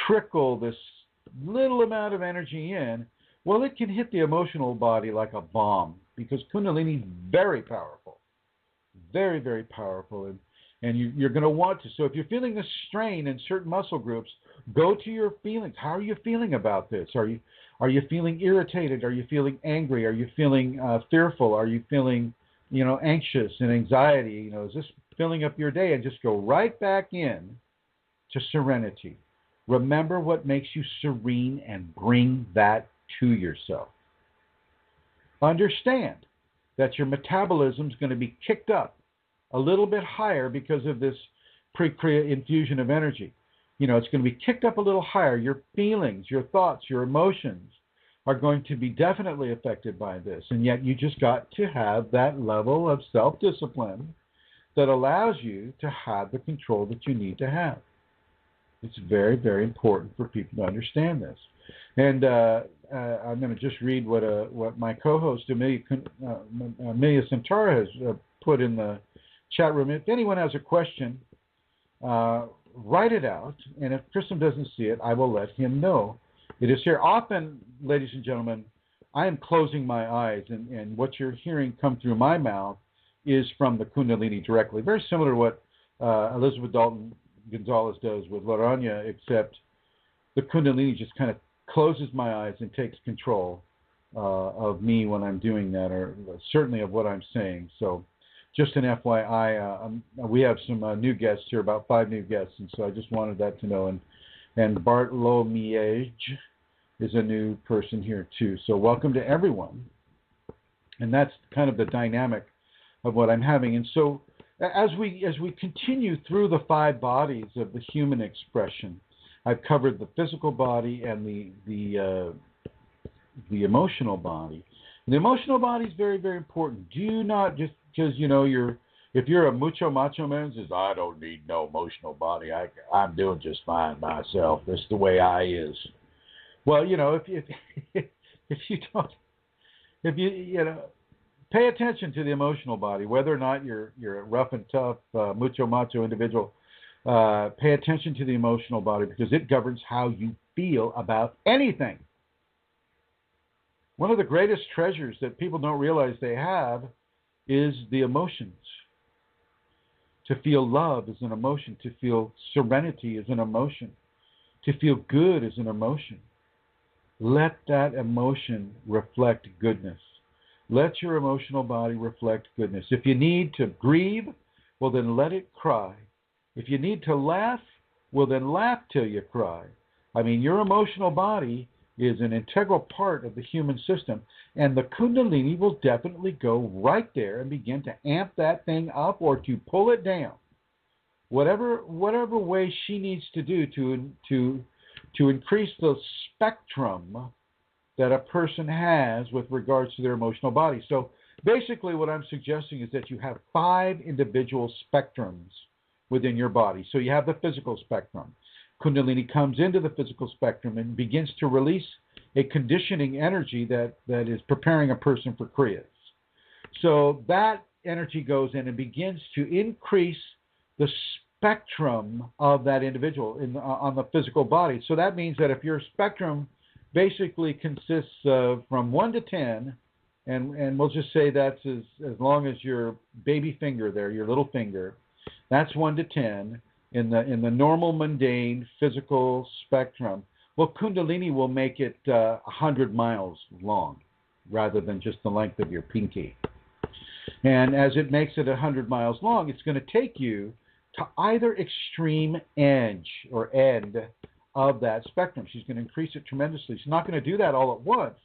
trickle this little amount of energy in, well, it can hit the emotional body like a bomb, because Kundalini is very powerful. Very, very powerful. And you're going to want to. So if you're feeling the strain in certain muscle groups, go to your feelings. How are you feeling about this? Are you feeling irritated? Are you feeling angry? Are you feeling fearful? Are you feeling, anxious and anxiety? Is this filling up your day? And just go right back in to serenity. Remember what makes you serene and bring that to yourself. Understand that your metabolism is going to be kicked up a little bit higher because of this pre-Kriya infusion of energy. it's going to be kicked up a little higher. Your feelings, your thoughts, your emotions are going to be definitely affected by this. And yet you just got to have that level of self-discipline that allows you to have the control that you need to have. It's very, very important for people to understand this. And I'm going to just read what my co-host, Amelia Centaura, has put in the chat room. If anyone has a question, write it out. And if Chrism doesn't see it, I will let him know. It is here. Often, ladies and gentlemen, I am closing my eyes, and what you're hearing come through my mouth is from the Kundalini directly. Very similar to what Elizabeth Dalton Gonzalez does with Laranya, except the Kundalini just kind of closes my eyes and takes control of me when I'm doing that, or certainly of what I'm saying. So just an FYI, we have some new guests here, about 5 new guests, and so I just wanted that to know. And Bartolomiej is a new person here too. So welcome to everyone. And that's kind of the dynamic of what I'm having. And so as we continue through the 5 bodies of the human expression, I've covered the physical body and the emotional body. And the emotional body is very, very important. Do not just because if you're a mucho macho man says, I don't need no emotional body, I'm doing just fine myself. That's the way I is. Well, if you pay attention to the emotional body, whether or not you're a rough and tough mucho macho individual. Pay attention to the emotional body because it governs how you feel about anything. One of the greatest treasures that people don't realize they have is the emotions. To feel love is an emotion. To feel serenity is an emotion. To feel good is an emotion. Let that emotion reflect goodness. Let your emotional body reflect goodness. If you need to grieve, well, then let it cry. If you need to laugh, well, then laugh till you cry. I mean, your emotional body is an integral part of the human system, and the Kundalini will definitely go right there and begin to amp that thing up or to pull it down. Whatever way she needs to do to increase the spectrum that a person has with regards to their emotional body. So basically what I'm suggesting is that you have 5 individual spectrums within your body. So you have the physical spectrum. Kundalini comes into the physical spectrum and begins to release a conditioning energy that is preparing a person for Kriyas. So that energy goes in and begins to increase the spectrum of that individual on the physical body. So that means that if your spectrum basically consists of from 1 to 10, and we'll just say that's as long as your baby finger there, your little finger, that's 1 to 10 in the normal mundane physical spectrum. Well, Kundalini will make it 100 miles long rather than just the length of your pinky. And as it makes it 100 miles long, it's going to take you to either extreme edge or end of that spectrum. She's going to increase it tremendously. She's not going to do that all at once.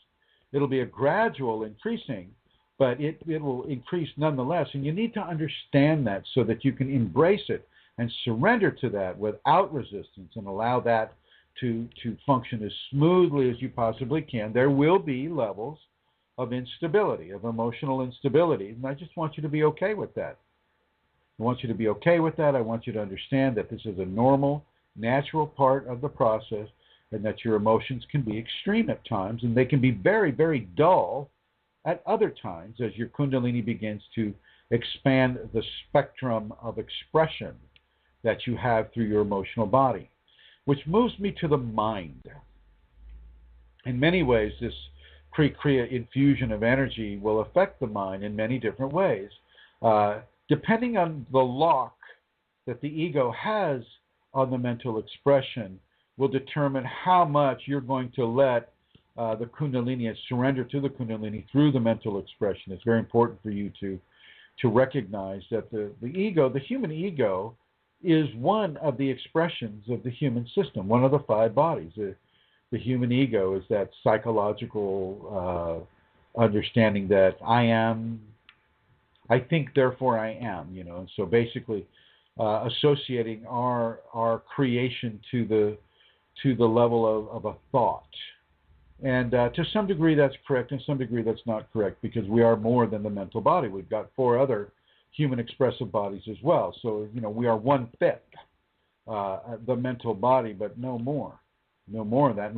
It'll be a gradual increasing, but it will increase nonetheless. And you need to understand that so that you can embrace it and surrender to that without resistance and allow that to function as smoothly as you possibly can. There will be levels of instability, of emotional instability, and I just want you to be okay with that. I want you to be okay with that. I want you to understand that this is a normal, natural part of the process and that your emotions can be extreme at times and they can be very, very dull at other times as your Kundalini begins to expand the spectrum of expression that you have through your emotional body. Which moves me to the mind. In many ways, this Kriya infusion of energy will affect the mind in many different ways. Depending on the lock that the ego has on the mental expression will determine how much you're going to let the Kundalini and surrender to the Kundalini through the mental expression. It's very important for you to recognize that the ego, the human ego, is one of the expressions of the human system, one of the 5 bodies. The human ego is that psychological understanding that I think, therefore I am, And so basically, associating our creation to the level of a thought. And to some degree that's correct, and some degree that's not correct, because we are more than the mental body. We've got 4 other human expressive bodies as well. So, we are 1/5 the mental body, but no more. No more of that,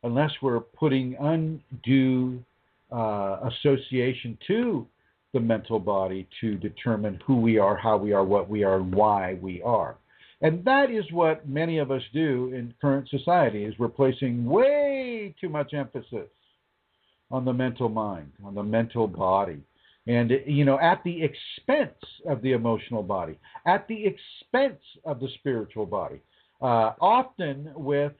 unless we're putting undue association to the mental body to determine who we are, how we are, what we are, and why we are. And that is what many of us do in current society, is we're placing way too much emphasis on the mental mind, on the mental body. And, at the expense of the emotional body, at the expense of the spiritual body, often with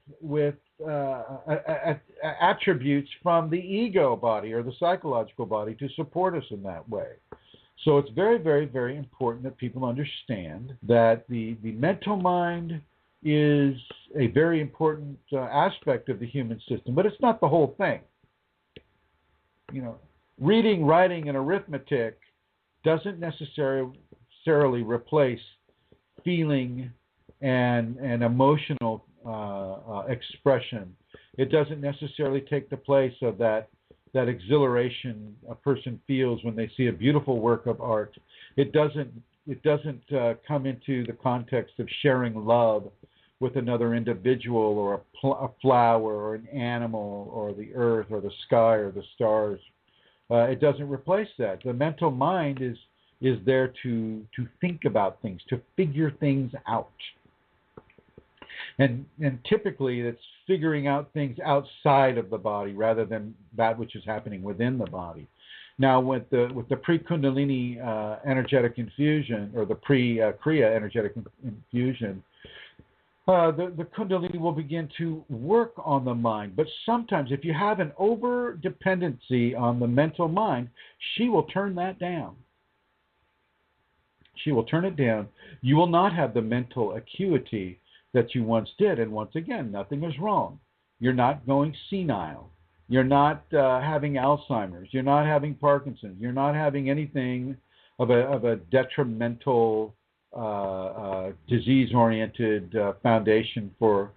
attributes from the ego body or the psychological body to support us in that way. So it's very, very, very important that people understand that the mental mind is a very important aspect of the human system, but it's not the whole thing. Reading, writing, and arithmetic doesn't necessarily replace feeling and emotional expression. It doesn't necessarily take the place of that exhilaration a person feels when they see a beautiful work of art. It doesn't come into the context of sharing love with another individual, or a flower, or an animal, or the earth, or the sky, or the stars. It doesn't replace that. The mental mind is there to think about things, to figure things out. And typically it's figuring out things outside of the body rather than that which is happening within the body. Now with the pre-Kundalini energetic infusion, or the pre-Kriya energetic infusion, the Kundalini will begin to work on the mind. But sometimes if you have an over-dependency on the mental mind, she will turn that down. She will turn it down. You will not have the mental acuity that you once did. And once again, nothing is wrong. You're not going senile. You're not having Alzheimer's. You're not having Parkinson's. You're not having anything of a detrimental disease-oriented foundation for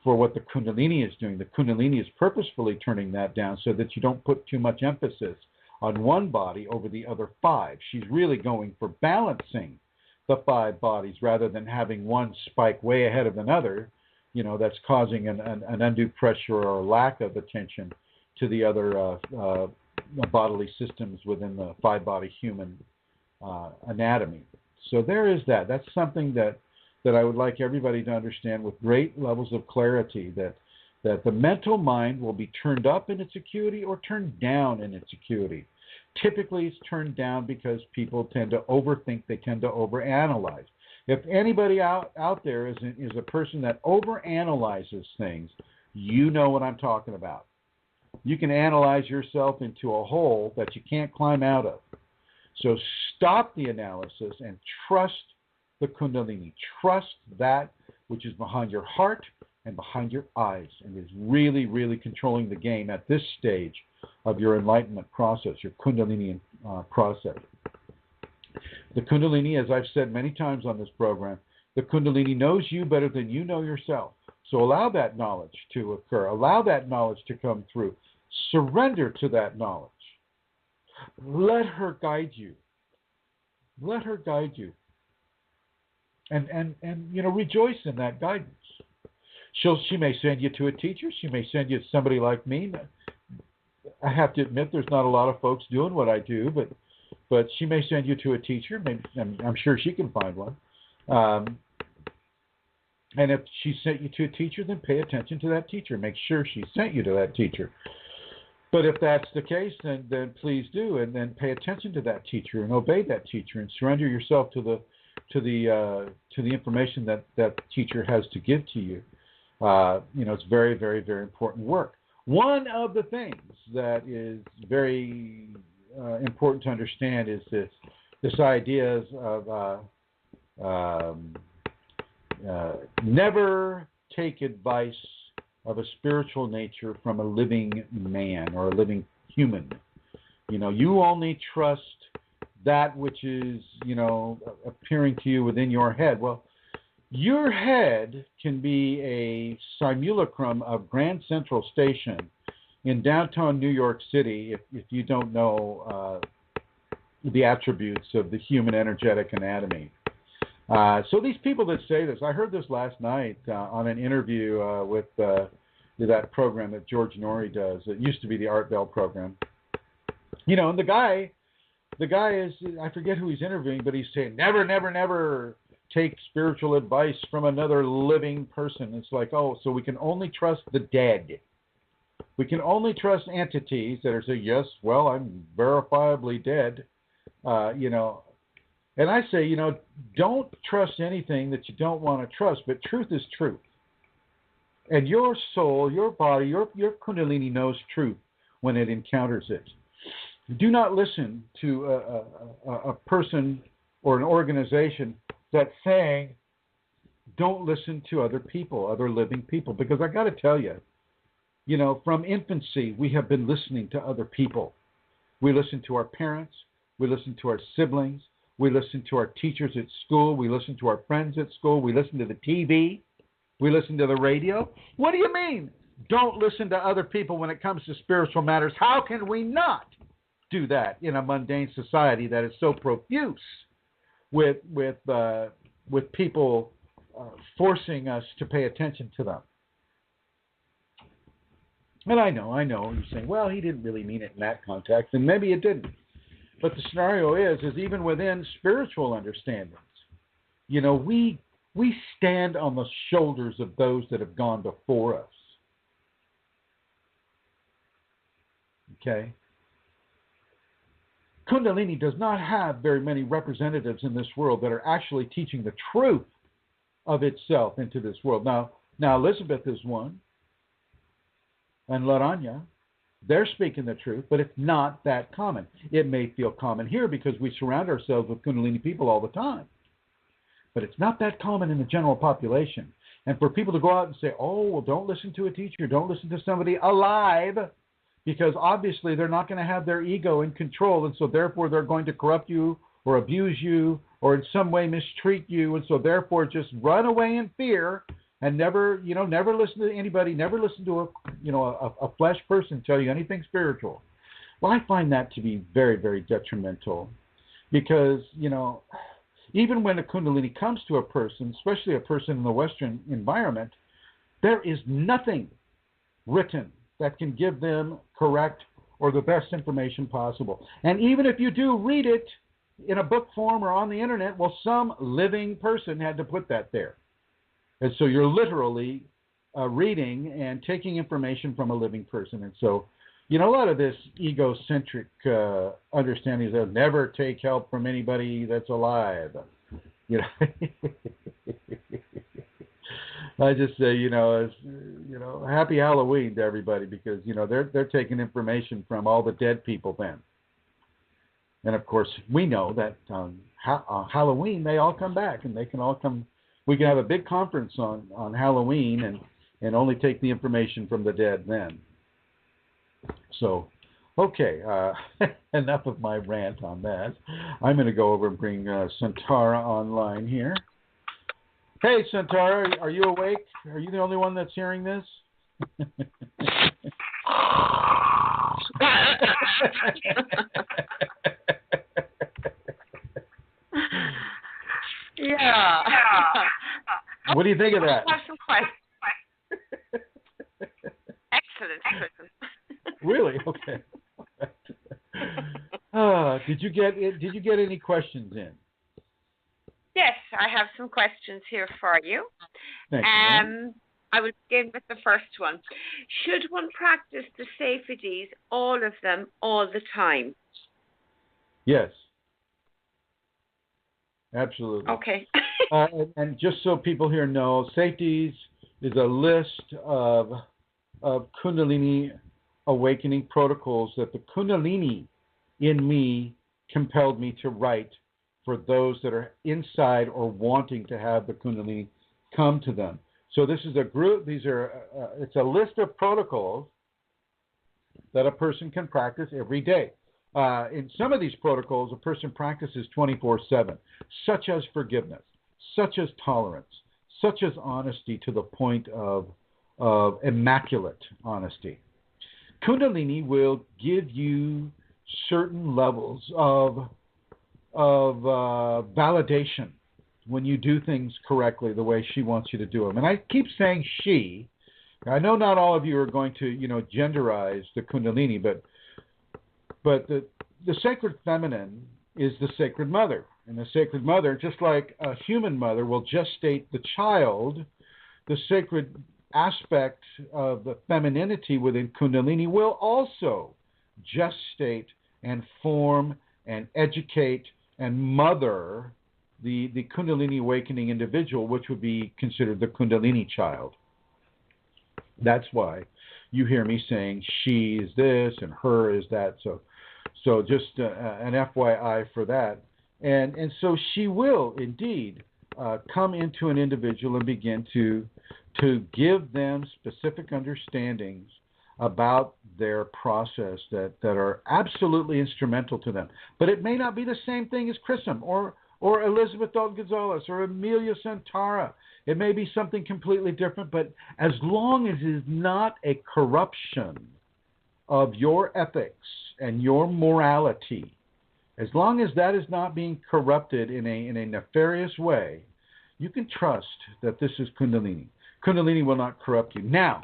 what the Kundalini is doing. The Kundalini is purposefully turning that down so that you don't put too much emphasis on one body over the other 5. She's really going for balancing the 5 bodies rather than having one spike way ahead of another, that's causing an undue pressure or lack of attention to the other bodily systems within the 5-body human anatomy. So there is that. That's something that I would like everybody to understand with great levels of clarity, that the mental mind will be turned up in its acuity or turned down in its acuity. Typically, it's turned down because people tend to overthink. They tend to overanalyze. If anybody out there is a person that overanalyzes things, you know what I'm talking about. You can analyze yourself into a hole that you can't climb out of. So stop the analysis and trust the Kundalini. Trust that which is behind your heart and behind your eyes, and is really, really controlling the game at this stage of your enlightenment process, your Kundalini process. The Kundalini, as I've said many times on this program, the Kundalini knows you better than you know yourself. So allow that knowledge to occur. Allow that knowledge to come through. Surrender to that knowledge. Let her guide you. Let her guide you. And rejoice in that guidance. She may send you to a teacher. She may send you to somebody like me. I have to admit there's not a lot of folks doing what I do, but she may send you to a teacher. I'm sure she can find one. And if she sent you to a teacher, then pay attention to that teacher. Make sure she sent you to that teacher. But if that's the case, then please do, and then pay attention to that teacher and obey that teacher and surrender yourself to the information that teacher has to give to you. It's very, very, very important work. One of the things that is very important to understand is this idea of never take advice of a spiritual nature from a living man or a living human. You only trust that which is, appearing to you within your head. Well, your head can be a simulacrum of Grand Central Station in downtown New York City, if you don't know the attributes of the human energetic anatomy. So these people that say this, I heard this last night on an interview with that program that George Norrie does. It used to be the Art Bell program. And the guy is, I forget who he's interviewing, but he's saying, never, never, never take spiritual advice from another living person. It's like, oh, so we can only trust the dead. We can only trust entities that are saying, yes, well, I'm verifiably dead, And I say, don't trust anything that you don't want to trust, but truth is truth. And your soul, your body, your Kundalini knows truth when it encounters it. Do not listen to a person or an organization that's saying, don't listen to other people, other living people. Because I got to tell you, from infancy, we have been listening to other people. We listen to our parents. We listen to our siblings. We listen to our teachers at school. We listen to our friends at school. We listen to the TV. We listen to the radio. What do you mean? Don't listen to other people when it comes to spiritual matters. How can we not do that in a mundane society that is so profuse with people forcing us to pay attention to them? And I know, you're saying, well, he didn't really mean it in that context, and maybe it didn't. But the scenario is even within spiritual understandings, we stand on the shoulders of those that have gone before us. Okay? Kundalini does not have very many representatives in this world that are actually teaching the truth of itself into this world. Now Elizabeth is one, and Laranya, they're speaking the truth, but it's not that common. It may feel common here because we surround ourselves with Kundalini people all the time, but it's not that common in the general population. And for people to go out and say, oh, well, don't listen to a teacher, don't listen to somebody alive, because obviously they're not going to have their ego in control, and so therefore they're going to corrupt you or abuse you or in some way mistreat you, and so therefore just run away in fear and never listen to anybody, never listen to a flesh person tell you anything spiritual. Well, I find that to be very, very detrimental because, even when a Kundalini comes to a person, especially a person in the Western environment, there is nothing written that can give them correct or the best information possible. And even if you do read it in a book form or on the internet, well, some living person had to put that there. And so you're literally reading and taking information from a living person. And so, a lot of this egocentric understanding is they'll never take help from anybody that's alive. I just say, happy Halloween to everybody because, they're taking information from all the dead people then. And, of course, we know that on Halloween they all come back and they can all come. We can have a big conference on Halloween and only take the information from the dead then. So, okay, enough of my rant on that. I'm going to go over and bring Santara online here. Hey, Santara, are you awake? Are you the only one that's hearing this? Yeah. What do you think of that? I have some questions. Excellent. Really? Okay. Did you get any questions in? Yes, I have some questions here for you. Thank you. I will begin with the first one. Should one practice the safeties, all of them, all the time? Yes. Absolutely. Okay. And just so people here know, safeties is a list of Kundalini awakening protocols that the Kundalini in me compelled me to write for those that are inside or wanting to have the Kundalini come to them. So this is a group. It's a list of protocols that a person can practice every day. In some of these protocols, a person practices 24/7, such as forgiveness, such as tolerance, such as honesty to the point of immaculate honesty. Kundalini will give you certain levels of validation when you do things correctly the way she wants you to do them. And I keep saying she. I know not all of you are going to, genderize the Kundalini, but the sacred feminine is the sacred mother. And the sacred mother, just like a human mother will gestate the child, the sacred aspect of the femininity within Kundalini will also gestate and form and educate and mother the Kundalini awakening individual, which would be considered the Kundalini child. That's why you hear me saying she is this and her is that. So just an FYI for that. And so she will indeed come into an individual and begin to give them specific understandings about their process that are absolutely instrumental to them. But it may not be the same thing as Chrism or Elizabeth Dalton Gonzalez or Amelia Santara. It may be something completely different, but as long as it is not a corruption of your ethics and your morality, as long as that is not being corrupted in a nefarious way, you can trust that this is Kundalini. Kundalini will not corrupt you. Now,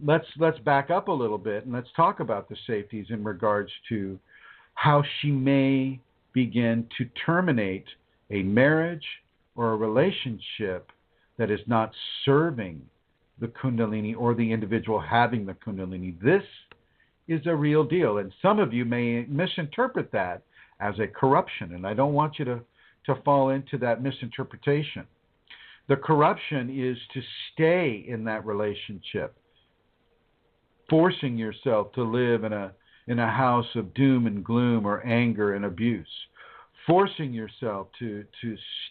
let's back up a little bit and let's talk about the safeties in regards to how she may begin to terminate a marriage or a relationship that is not serving the Kundalini or the individual having the Kundalini. This is a real deal, and some of you may misinterpret that as a corruption, and I don't want you to fall into that misinterpretation. The corruption is to stay in that relationship, forcing yourself to live in a house of doom and gloom or anger and abuse, forcing yourself to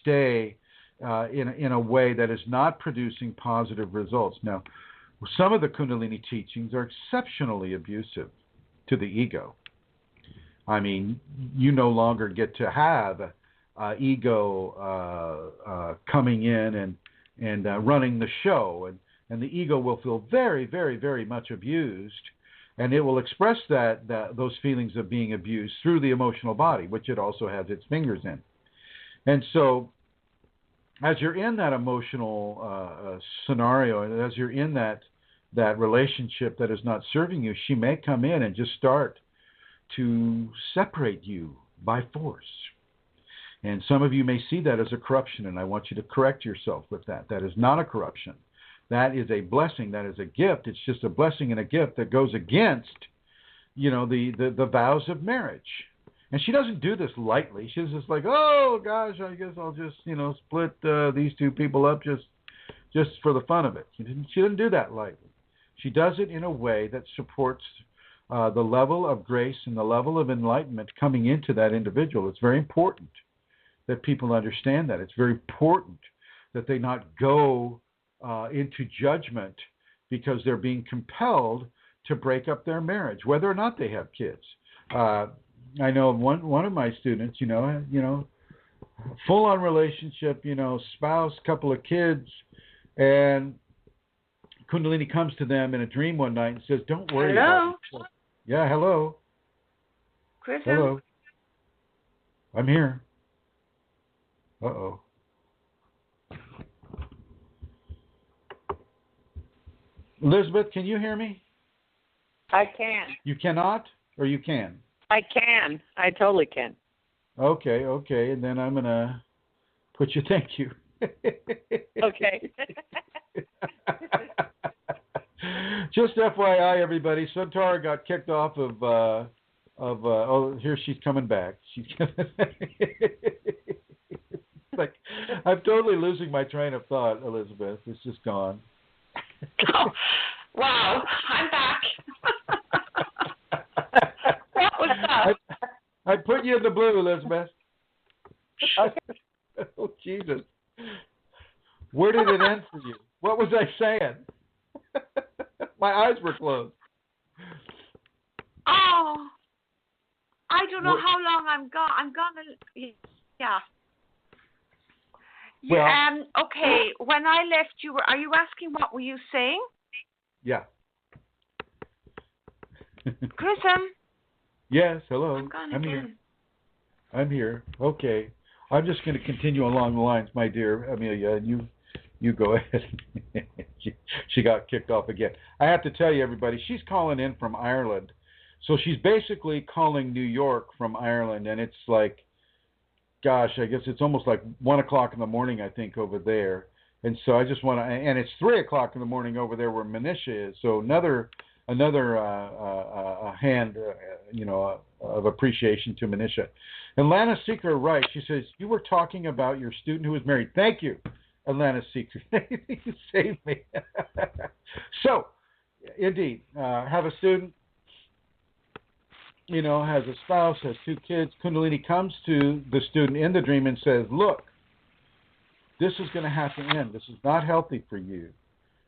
stay in a way that is not producing positive results. Now, some of the Kundalini teachings are exceptionally abusive to the ego. I mean, you no longer get to have ego coming in and running the show, and the ego will feel very, very, very much abused, and it will express those feelings of being abused through the emotional body, which it also has its fingers in. And so, as you're in that emotional scenario, and as you're in that relationship that is not serving you, she may come in and just start to separate you by force. And some of you may see that as a corruption, and I want you to correct yourself with that. That is not a corruption. That is a blessing. That is a gift. It's just a blessing and a gift that goes against, the vows of marriage. And she doesn't do this lightly. She's just like, oh gosh, I guess I'll just, split these two people up just for the fun of it. She didn't do that lightly. She does it in a way that supports the level of grace and the level of enlightenment coming into that individual. It's very important that people understand that. It's very important that they not go into judgment because they're being compelled to break up their marriage, whether or not they have kids. I know one of my students, full-on relationship, spouse, couple of kids, and Kundalini comes to them in a dream one night and says, "Don't worry about it." Yeah, hello. Chrism? Hello. I'm here. Uh-oh. Elizabeth, can you hear me? I can. You cannot, or you can? I can. I totally can. Okay. And then I'm going to put you, thank you. Okay. Just FYI, everybody, Santara got kicked off of here she's coming back. She's like, I'm totally losing my train of thought, Elizabeth. It's just gone. Oh, wow, I'm back. What was that? I put you in the blue, Elizabeth. Oh, Jesus. Where did it end for you? What was I saying? My eyes were closed. Oh. I don't know how long I'm gone. I'm gonna, yeah. Well, okay. When I left, are you asking what were you saying? Yeah. Chrism? Yes, hello. I'm here. I'm here. Okay. I'm just going to continue along the lines, my dear Amelia, and you go ahead. She got kicked off again. I have to tell you, everybody, she's calling in from Ireland. So she's basically calling New York from Ireland, and it's like, gosh, I guess it's almost like 1 o'clock in the morning, I think, over there. And so I just want to, and it's 3 o'clock in the morning over there where Manisha is. So another hand, of appreciation to Manisha. And Lana Seeker, right? She says, you were talking about your student who was married. Thank you, Lana Seeker. You saved me. So, indeed, have a student, has a spouse, has 2 kids. Kundalini comes to the student in the dream and says, look, this is going to have to end. This is not healthy for you.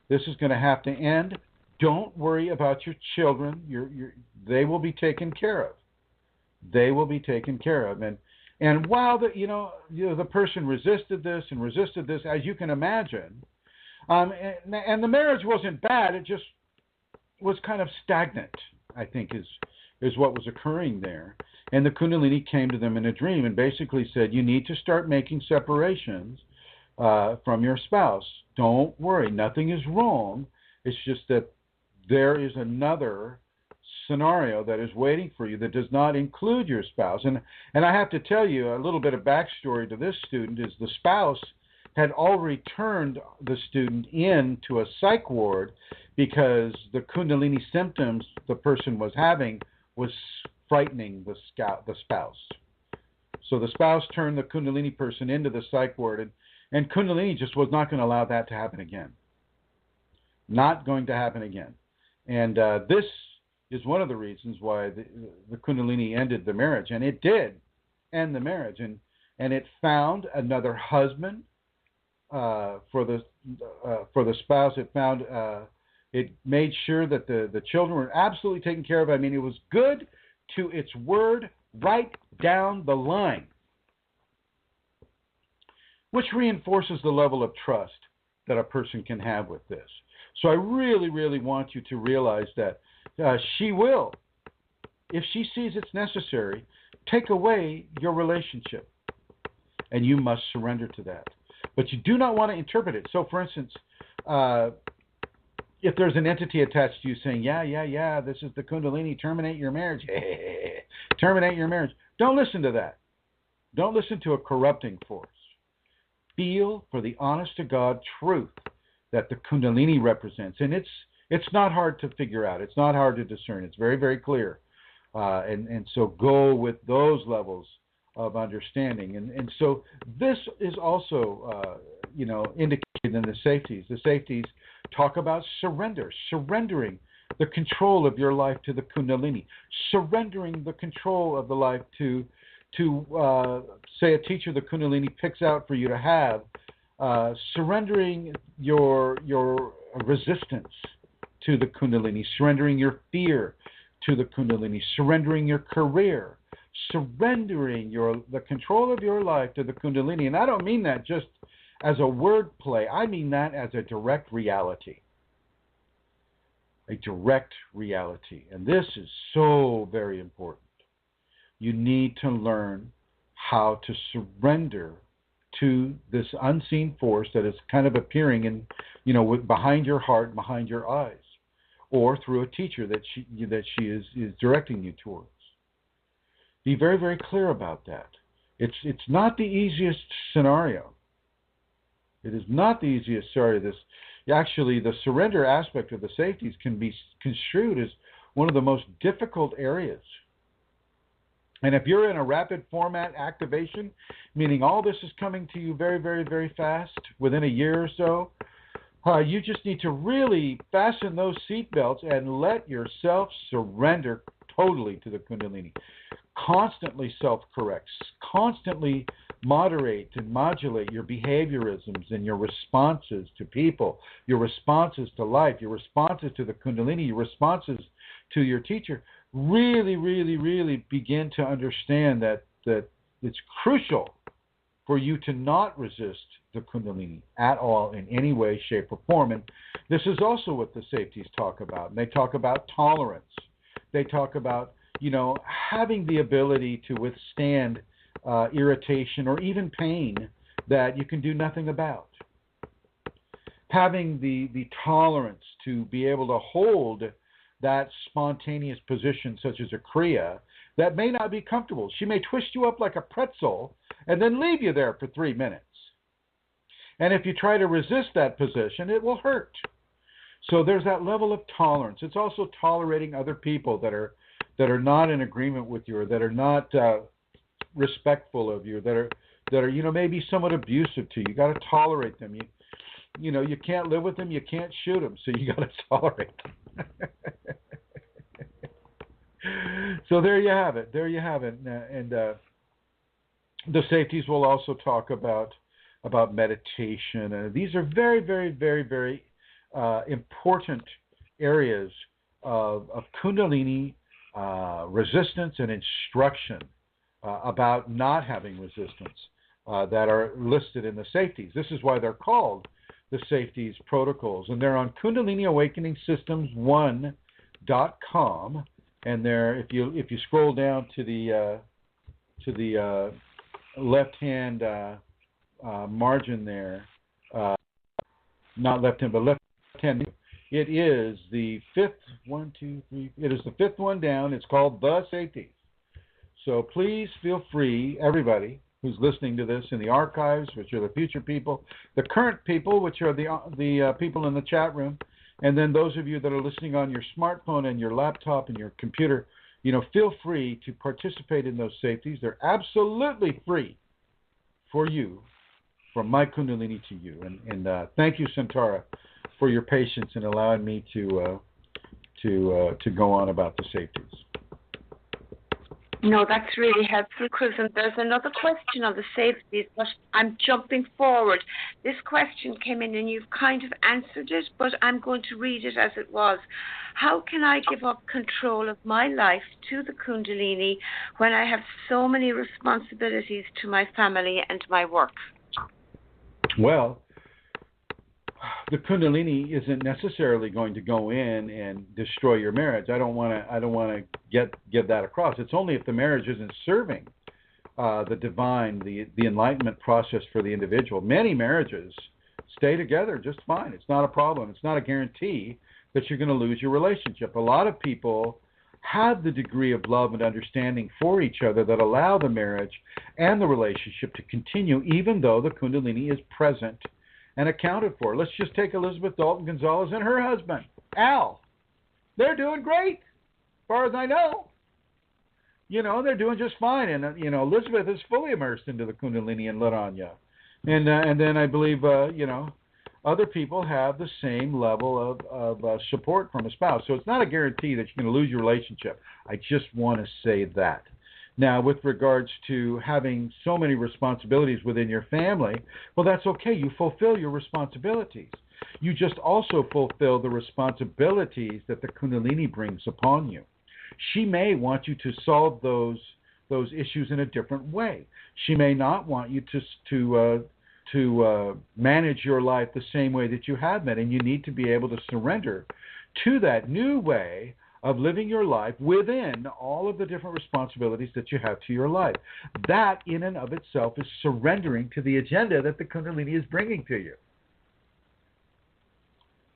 This is going to have to end. Don't worry about your children. They will be taken care of. They will be taken care of. And while the person resisted this, as you can imagine, and the marriage wasn't bad. It just was kind of stagnant, I think, is what was occurring there. And the Kundalini came to them in a dream and basically said, you need to start making separations from your spouse. Don't worry. Nothing is wrong. It's just that there is another scenario that is waiting for you that does not include your spouse. And I have to tell you a little bit of backstory to this student is the spouse had already turned the student into a psych ward because the Kundalini symptoms the person was having was frightening the spouse. So the spouse turned the Kundalini person into the psych ward, and Kundalini just was not going to allow that to happen again. Not going to happen again. And this is one of the reasons why the Kundalini ended the marriage. And it did end the marriage. And it found another husband for the spouse. It found it made sure that the children were absolutely taken care of. I mean, it was good to its word right down the line, which reinforces the level of trust that a person can have with this. So I really, really want you to realize that she will, if she sees it's necessary, take away your relationship. And you must surrender to that. But you do not want to interpret it. So, for instance, if there's an entity attached to you saying, yeah, this is the Kundalini, terminate your marriage. Terminate your marriage. Don't listen to that. Don't listen to a corrupting force. Feel for the honest-to-God truth that the Kundalini represents. And it's not hard to figure out. It's not hard to discern. It's very, very clear. And so go with those levels of understanding. And so this is also, indicated in the safeties. The safeties talk about surrendering the control of your life to the Kundalini, surrendering the control of the life to say, a teacher the Kundalini picks out for you to have, surrendering your resistance to the Kundalini, surrendering your fear to the Kundalini, surrendering your career, surrendering the control of your life to the Kundalini. And I don't mean that just as a word play. I mean that as a direct reality. A direct reality. And this is so very important. You need to learn how to surrender to this unseen force that is kind of appearing in, behind your heart, behind your eyes, or through a teacher that she is directing you towards. Be very, very clear about that. It's not the easiest scenario. It is not the easiest scenario. Actually, the surrender aspect of the safeties can be construed as one of the most difficult areas. And if you're in a rapid format activation, meaning all this is coming to you very, very, very fast, within a year or so, you just need to really fasten those seatbelts and let yourself surrender totally to the Kundalini. Constantly self-correct, constantly moderate and modulate your behaviorisms and your responses to people, your responses to life, your responses to the Kundalini, your responses to your teacher. really, really, really begin to understand that it's crucial for you to not resist the Kundalini at all in any way, shape, or form. And this is also what the safeties talk about. And they talk about tolerance. They talk about, having the ability to withstand irritation or even pain that you can do nothing about. Having the tolerance to be able to hold that spontaneous position, such as a Kriya, that may not be comfortable. She may twist you up like a pretzel and then leave you there for 3 minutes. And if you try to resist that position, it will hurt. So there's that level of tolerance. It's also tolerating other people that are not in agreement with you, or that are not respectful of you, that are maybe somewhat abusive to you. You got to tolerate them. You can't live with them. You can't shoot them. So you got to tolerate them. So there you have it. And the safeties will also talk about meditation. And these are very, very, very, very important areas of Kundalini resistance and instruction about not having resistance that are listed in the safeties. This is why they're called the safeties protocols, and they're on KundaliniAwakeningSystems1.com. And there, if you scroll down to the left-hand margin there, not left-hand, but left-hand, it is the fifth one, two, three. It is the fifth one down. It's called The Safeties. So please feel free, everybody who's listening to this in the archives, which are the future people, the current people, which are the people in the chat room, and then those of you that are listening on your smartphone and your laptop and your computer, feel free to participate in those safeties. They're absolutely free for you, from my Kundalini to you. And thank you, Santara, for your patience in allowing me to go on about the safeties. No, that's really helpful, Chrism. There's another question on the safeties, but I'm jumping forward. This question came in and you've kind of answered it, but I'm going to read it as it was. How can I give up control of my life to the Kundalini when I have so many responsibilities to my family and my work? Well, the Kundalini isn't necessarily going to go in and destroy your marriage. I don't want to get that across. It's only if the marriage isn't serving the divine, the enlightenment process for the individual. Many marriages stay together just fine. It's not a problem. It's not a guarantee that you're going to lose your relationship. A lot of people have the degree of love and understanding for each other that allow the marriage and the relationship to continue, even though the Kundalini is present and accounted for. Let's just take Elizabeth Dalton Gonzalez and her husband, Al. They're doing great, as far as I know. They're doing just fine. And, Elizabeth is fully immersed into the Kundalini and Laranya. And then I believe, other people have the same level of support from a spouse. So it's not a guarantee that you're going to lose your relationship. I just want to say that. Now, with regards to having so many responsibilities within your family, well, that's okay. You fulfill your responsibilities. You just also fulfill the responsibilities that the Kundalini brings upon you. She may want you to solve those issues in a different way. She may not want you to manage your life the same way that you have been, and you need to be able to surrender to that new way of living your life within all of the different responsibilities that you have to your life. That, in and of itself, is surrendering to the agenda that the Kundalini is bringing to you.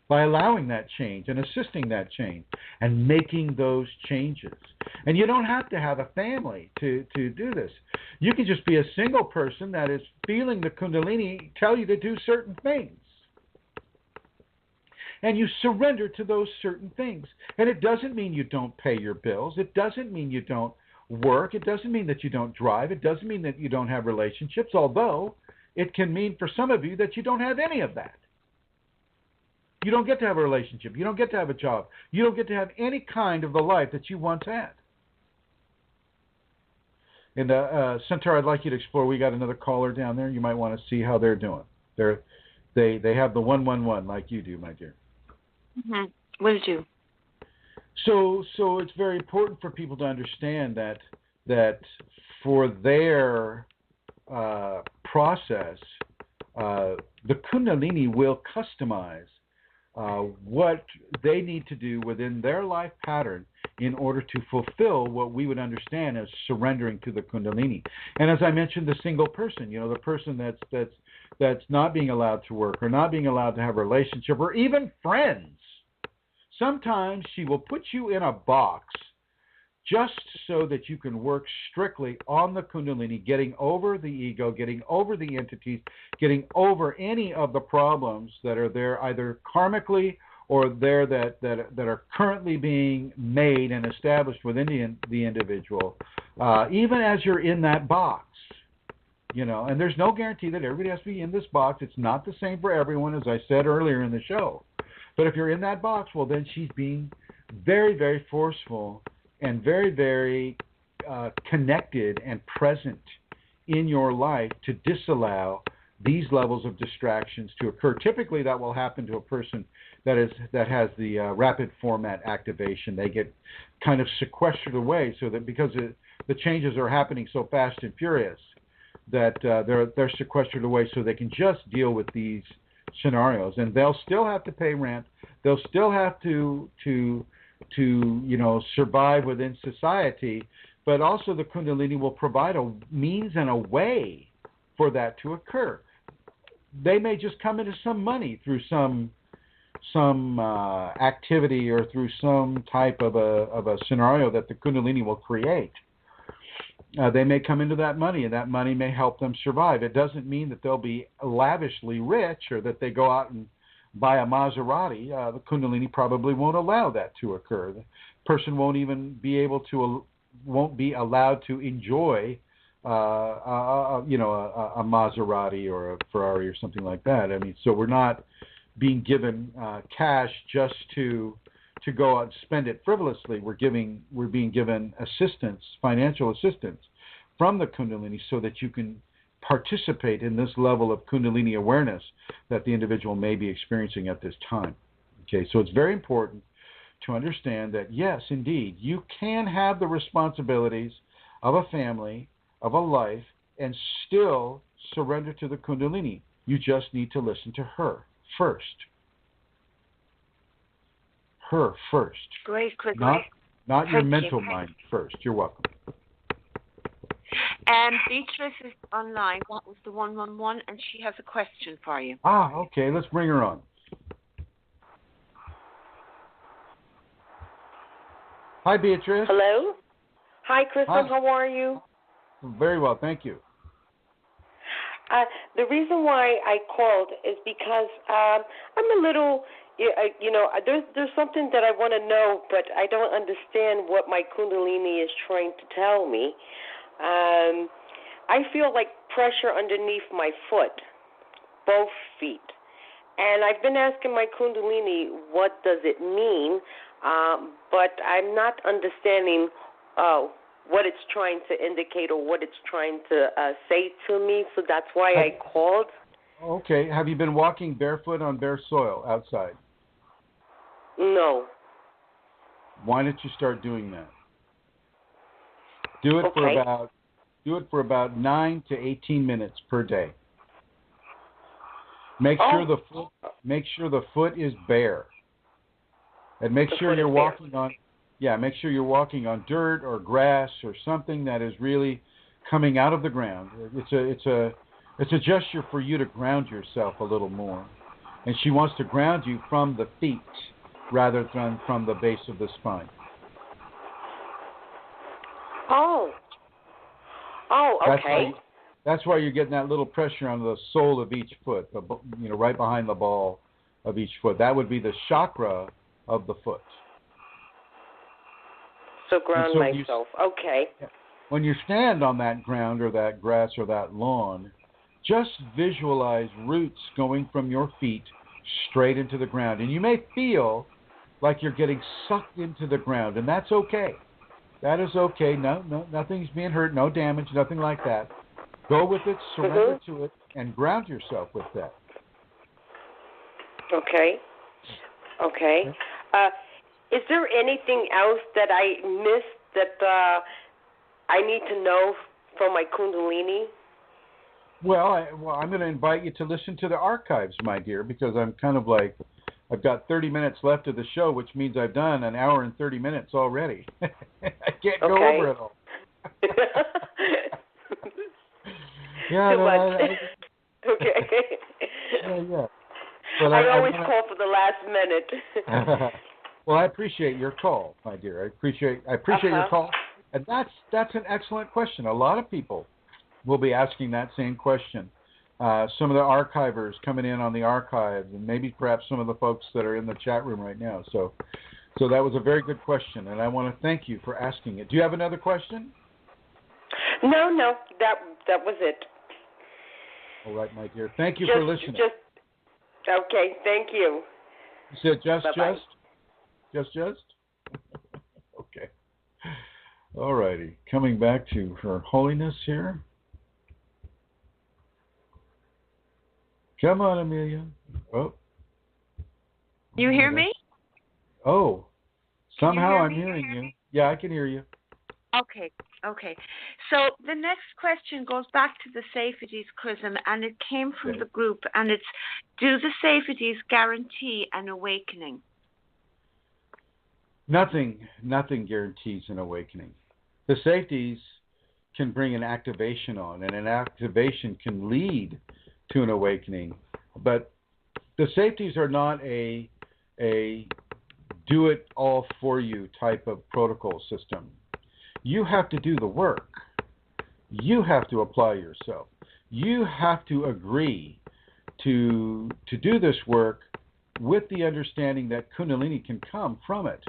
By allowing that change and assisting that change and making those changes. And you don't have to have a family to do this. You can just be a single person that is feeling the Kundalini tell you to do certain things. And you surrender to those certain things. And it doesn't mean you don't pay your bills. It doesn't mean you don't work. It doesn't mean that you don't drive. It doesn't mean that you don't have relationships, although it can mean for some of you that you don't have any of that. You don't get to have a relationship. You don't get to have a job. You don't get to have any kind of the life that you once had. And Centaur, I'd like you to explore. We got another caller down there. You might want to see how they're doing. They have the 111 like you do, my dear. Will do. So it's very important for people to understand that for their process, the Kundalini will customize what they need to do within their life pattern in order to fulfill what we would understand as surrendering to the Kundalini. And as I mentioned, the single person, the person that's not being allowed to work or not being allowed to have a relationship or even friends. Sometimes she will put you in a box just so that you can work strictly on the Kundalini, getting over the ego, getting over the entities, getting over any of the problems that are there either karmically or there that are currently being made and established within the individual, even as you're in that box. And there's no guarantee that everybody has to be in this box. It's not the same for everyone, as I said earlier in the show. But if you're in that box, well, then she's being very, very forceful and very, very connected and present in your life to disallow these levels of distractions to occur. Typically, that will happen to a person that has the rapid format activation. They get kind of sequestered away so that because the changes are happening so fast and furious that they're sequestered away so they can just deal with these scenarios. And they'll still have to pay rent. They'll still have to survive within society, but also the Kundalini will provide a means and a way for that to occur. They may just come into some money through some activity or through some type of a scenario that the Kundalini will create. They may come into that money, and that money may help them survive. It doesn't mean that they'll be lavishly rich or that they go out and buy a Maserati. The Kundalini probably won't allow that to occur. The person won't even be won't be allowed to enjoy a Maserati or a Ferrari or something like that. I mean, so we're not being given cash just to go out and spend it frivolously. We're being given assistance, financial assistance from the Kundalini so that you can participate in this level of Kundalini awareness that the individual may be experiencing at this time. Okay, so it's very important to understand that, yes, indeed, you can have the responsibilities of a family, of a life, and still surrender to the Kundalini. You just need to listen to her first. Her first. Great, Chris. Not your mental mind first. You're welcome. Beatrice is online. That was the 111, and she has a question for you. Okay. Let's bring her on. Hi, Beatrice. Hello. Hi, Chrism. Hi. How are you? Very well, thank you. The reason why I called is because I'm a little, there's something that I want to know, but I don't understand what my Kundalini is trying to tell me. I feel like pressure underneath my foot, both feet. And I've been asking my Kundalini, what does it mean? But I'm not understanding what it's trying to indicate or what it's trying to say to me. So that's why I called. Okay. Have you been walking barefoot on bare soil outside? No. Why don't you start doing that? Do it for about 9 to 18 minutes per day. Make sure the foot is bare. And make sure you're walking on make sure you're walking on dirt or grass or something that is really coming out of the ground. It's a gesture for you to ground yourself a little more. And she wants to ground you from the feet rather than from the base of the spine. Okay. That's why you're getting that little pressure on the sole of each foot, right behind the ball of each foot. That would be the chakra of the foot. So ground myself. Okay. When you stand on that ground or that grass or that lawn, just visualize roots going from your feet straight into the ground. And you may feel like you're getting sucked into the ground, and that's okay. That is okay. No, nothing's being hurt, no damage, nothing like that. Go with it, surrender to it, and ground yourself with that. Okay. Is there anything else that I missed that I need to know from my Kundalini? Well, I'm going to invite you to listen to the archives, my dear, because I'm kind of like, I've got 30 minutes left of the show, which means I've done an hour and 30 minutes already. I can't go over it all. Yeah, Too much. Okay. Yeah. But I always call for the last minute. Well, I appreciate your call, my dear. I appreciate your call, and that's an excellent question. A lot of people will be asking that same question. Some of the archivers coming in on the archives, and maybe perhaps some of the folks that are in the chat room right now. So that was a very good question, and I want to thank you for asking it. Do you have another question? No, that was it. All right, my dear. Thank you for listening. Okay, thank you. You said just? Just? Okay. All righty. Coming back to Her Holiness here. Come on, Amelia. Oh. You hear me? Oh. Somehow I'm Can you hearing hear you. me? Yeah, I can hear you. Okay. So the next question goes back to the safeties, Chrism, and it came from the group, and it's, do the safeties guarantee an awakening? Nothing guarantees an awakening. The safeties can bring an activation on, and an activation can lead to an awakening. But the safeties are not a do-it-all-for-you type of protocol system. You have to do the work. You have to apply yourself. You have to agree to do this work with the understanding that Kundalini can come from it.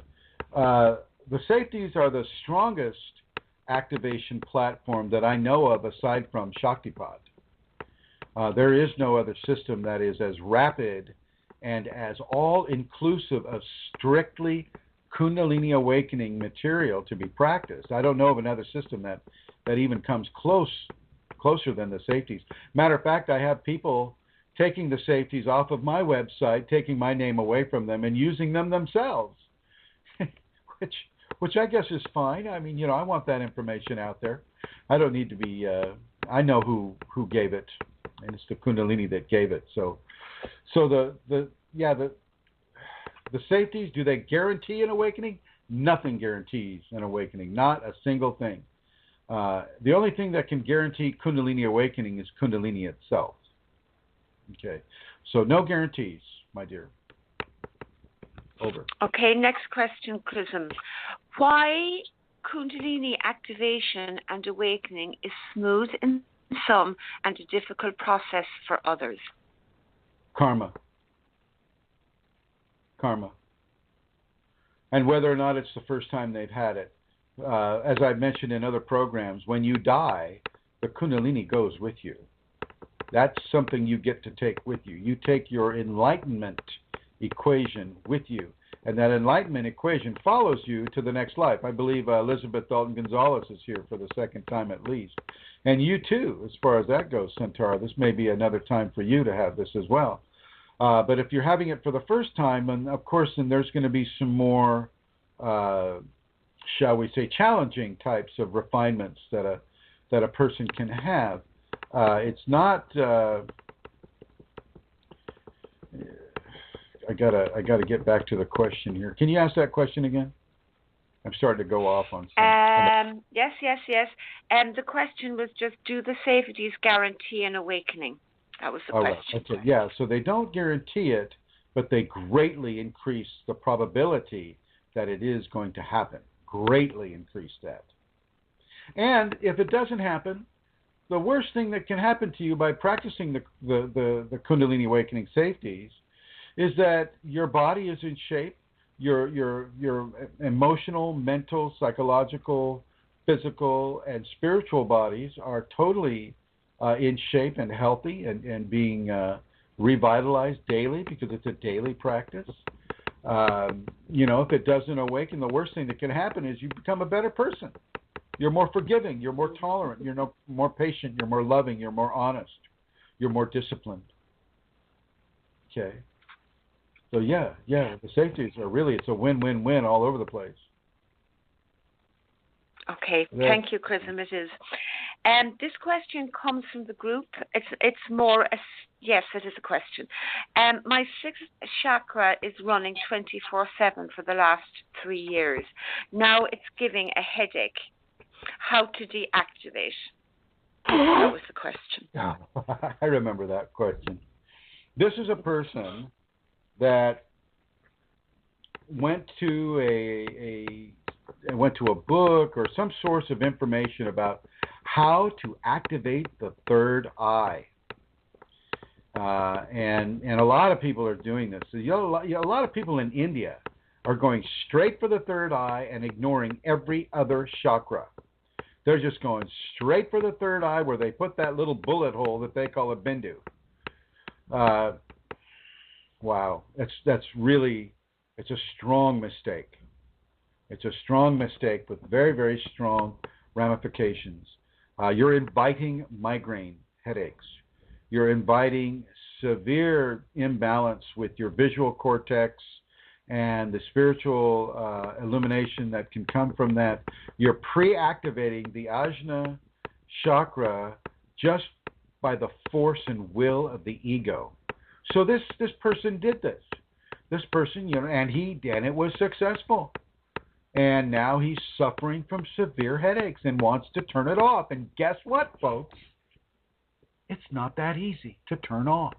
The safeties are the strongest activation platform that I know of aside from Shaktipat. There is no other system that is as rapid and as all-inclusive of strictly Kundalini awakening material to be practiced. I don't know of another system that even comes closer than the safeties. Matter of fact, I have people taking the safeties off of my website, taking my name away from them, and using them themselves, which I guess is fine. I mean, I want that information out there. I don't need to be. I know who gave it, and it's the Kundalini that gave it. So the safeties, do they guarantee an awakening? Nothing guarantees an awakening, not a single thing. The only thing that can guarantee Kundalini awakening is Kundalini itself. Okay, so no guarantees, my dear. Over. Okay, next question, Chrism. Why Kundalini activation and awakening is smooth in some and a difficult process for others? Karma. And whether or not it's the first time they've had it. As I've mentioned in other programs, when you die, the Kundalini goes with you. That's something you get to take with you. You take your enlightenment equation with you, and that enlightenment equation follows you to the next life. I believe Elizabeth Dalton Gonzalez is here for the second time at least. And you too, as far as that goes, Centaur. This may be another time for you to have this as well. But if you're having it for the first time, and of course, then there's going to be some more, shall we say, challenging types of refinements that a person can have. It's not. I gotta get back to the question here. Can you ask that question again? I'm starting to go off on some. Yes. The question was just, do the safeties guarantee an awakening? That was the question. Right. Okay. Yeah, so they don't guarantee it, but they greatly increase the probability that it is going to happen. Greatly increase that. And if it doesn't happen, the worst thing that can happen to you by practicing the Kundalini awakening safeties is that your body is in shape, your emotional, mental, psychological, physical, and spiritual bodies are totally in shape and healthy and being revitalized daily, because it's a daily practice. If it doesn't awaken, the worst thing that can happen is you become a better person. You're more forgiving, you're more tolerant, you're more patient, you're more loving, you're more honest, you're more disciplined. Okay. So the safeties are really, it's a win-win-win all over the place. Okay, thank you, Chrism. It is. This question comes from the group. It's more yes, it is a question. My sixth chakra is running 24/7 for the last 3 years. Now it's giving a headache. How to deactivate? That was the question. Yeah, I remember that question. This is a person that went to a book or some source of information about how to activate the third eye. And a lot of people are doing this. So a lot of people in India are going straight for the third eye and ignoring every other chakra. They're just going straight for the third eye where they put that little bullet hole that they call a bindu. Wow, that's really, it's a strong mistake. It's a strong mistake with very, very strong ramifications. You're inviting migraine headaches. You're inviting severe imbalance with your visual cortex and the spiritual illumination that can come from that. You're pre-activating the Ajna chakra just by the force and will of the ego. So this person did this. This person, and it was successful. And now he's suffering from severe headaches and wants to turn it off. And guess what, folks? It's not that easy to turn off.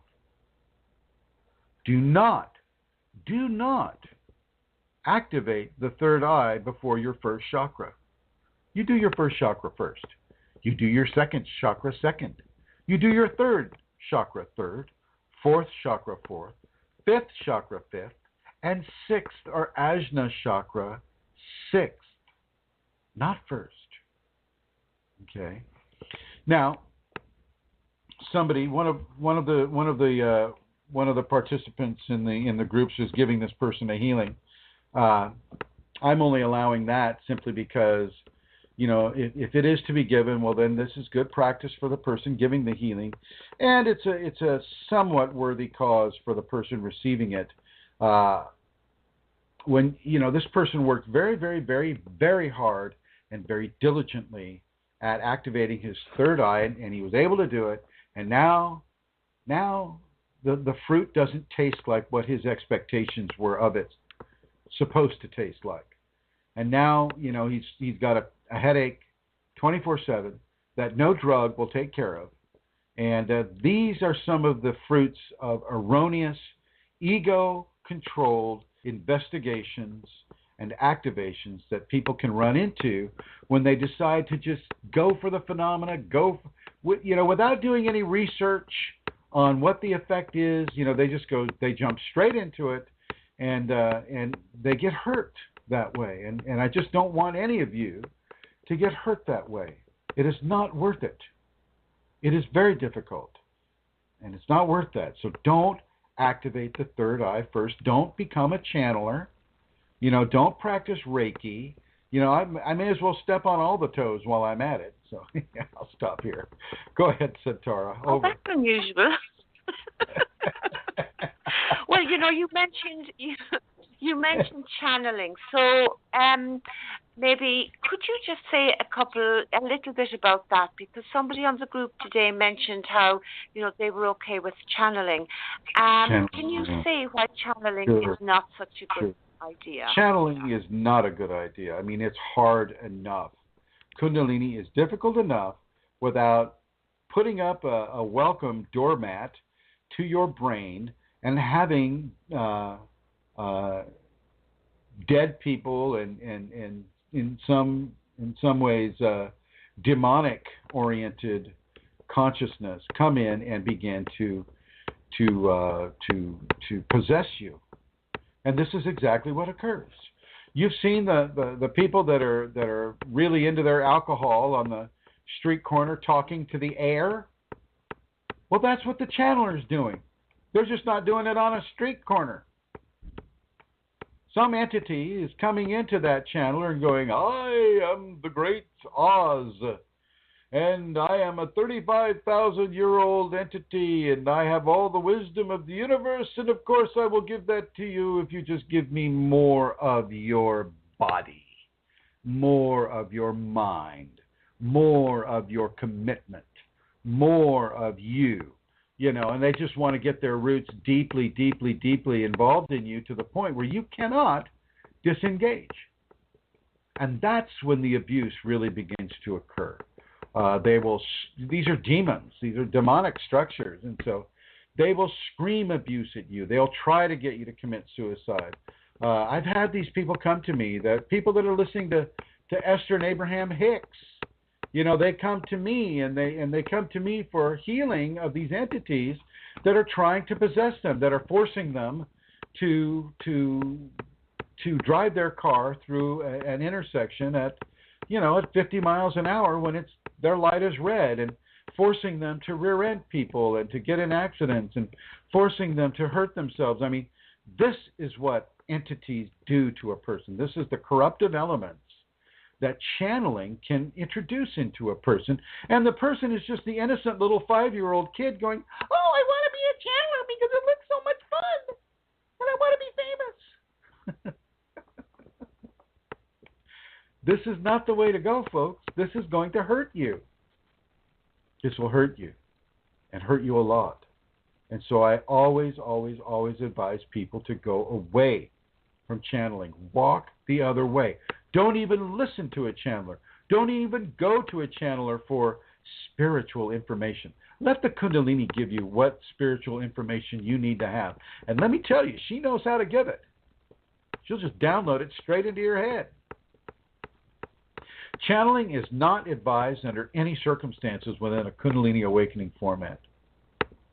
Do not activate the third eye before your first chakra. You do your first chakra first. You do your second chakra second. You do your third chakra third, fourth chakra fourth, fifth chakra fifth, and sixth or Ajna chakra sixth, not first. Okay. Now, one of the participants in the groups is giving this person a healing. I'm only allowing that simply because, if it is to be given, well, then this is good practice for the person giving the healing, and it's a somewhat worthy cause for the person receiving it. When this person worked very, very, very, very hard and very diligently at activating his third eye, and he was able to do it, and now the fruit doesn't taste like what his expectations were of it supposed to taste like. And now, he's got a headache 24/7 that no drug will take care of. And these are some of the fruits of erroneous, ego-controlled investigations and activations that people can run into when they decide to just go for the phenomena, without doing any research on what the effect is. They jump straight into it, and they get hurt that way. And I just don't want any of you to get hurt that way. It is not worth it. It is very difficult, and it's not worth that. So don't activate the third eye first. Don't become a channeler. Don't practice Reiki. I may as well step on all the toes while I'm at it. So I'll stop here. Go ahead, Satara. Oh, that's unusual. Well, you mentioned channeling. So maybe could you just say a little bit about that? Because somebody on the group today mentioned how they were okay with channeling. Can you say why channeling is not such a good idea? Channeling is not a good idea. I mean, it's hard enough. Kundalini is difficult enough without putting up a welcome doormat to your brain and having dead people and in some ways demonic oriented consciousness come in and begin to possess you. And this is exactly what occurs. You've seen the people that are really into their alcohol on the street corner talking to the air. Well, that's what the channeler's doing. They're just not doing it on a street corner. Some entity is coming into that channeler and going, I am the great Oz. and I am a 35,000-year-old entity, and I have all the wisdom of the universe, and of course I will give that to you if you just give me more of your body, more of your mind, more of your commitment, more of you. And they just want to get their roots deeply, deeply, deeply involved in you to the point where you cannot disengage. And that's when the abuse really begins to occur. These are demons. These are demonic structures. And so they will scream abuse at you. They'll try to get you to commit suicide. I've had these people come to me, people that are listening to Esther and Abraham Hicks. They come to me and they come to me for healing of these entities that are trying to possess them, that are forcing them to drive their car through an intersection at 50 miles an hour when their light is red, and forcing them to rear end people and to get in accidents and forcing them to hurt themselves. I mean, this is what entities do to a person. This is the corruptive elements that channeling can introduce into a person. And the person is just the innocent little 5-year-old kid going, oh, I want to be a channeler because it looks so much fun, and I want to be famous. This is not the way to go, folks. This is going to hurt you. This will hurt you, and hurt you a lot. And so I always, always, always advise people to go away from channeling. Walk the other way. Don't even listen to a channeler. Don't even go to a channeler for spiritual information. Let the Kundalini give you what spiritual information you need to have. And let me tell you, she knows how to give it. She'll just download it straight into your head. Channeling is not advised under any circumstances within a Kundalini awakening format.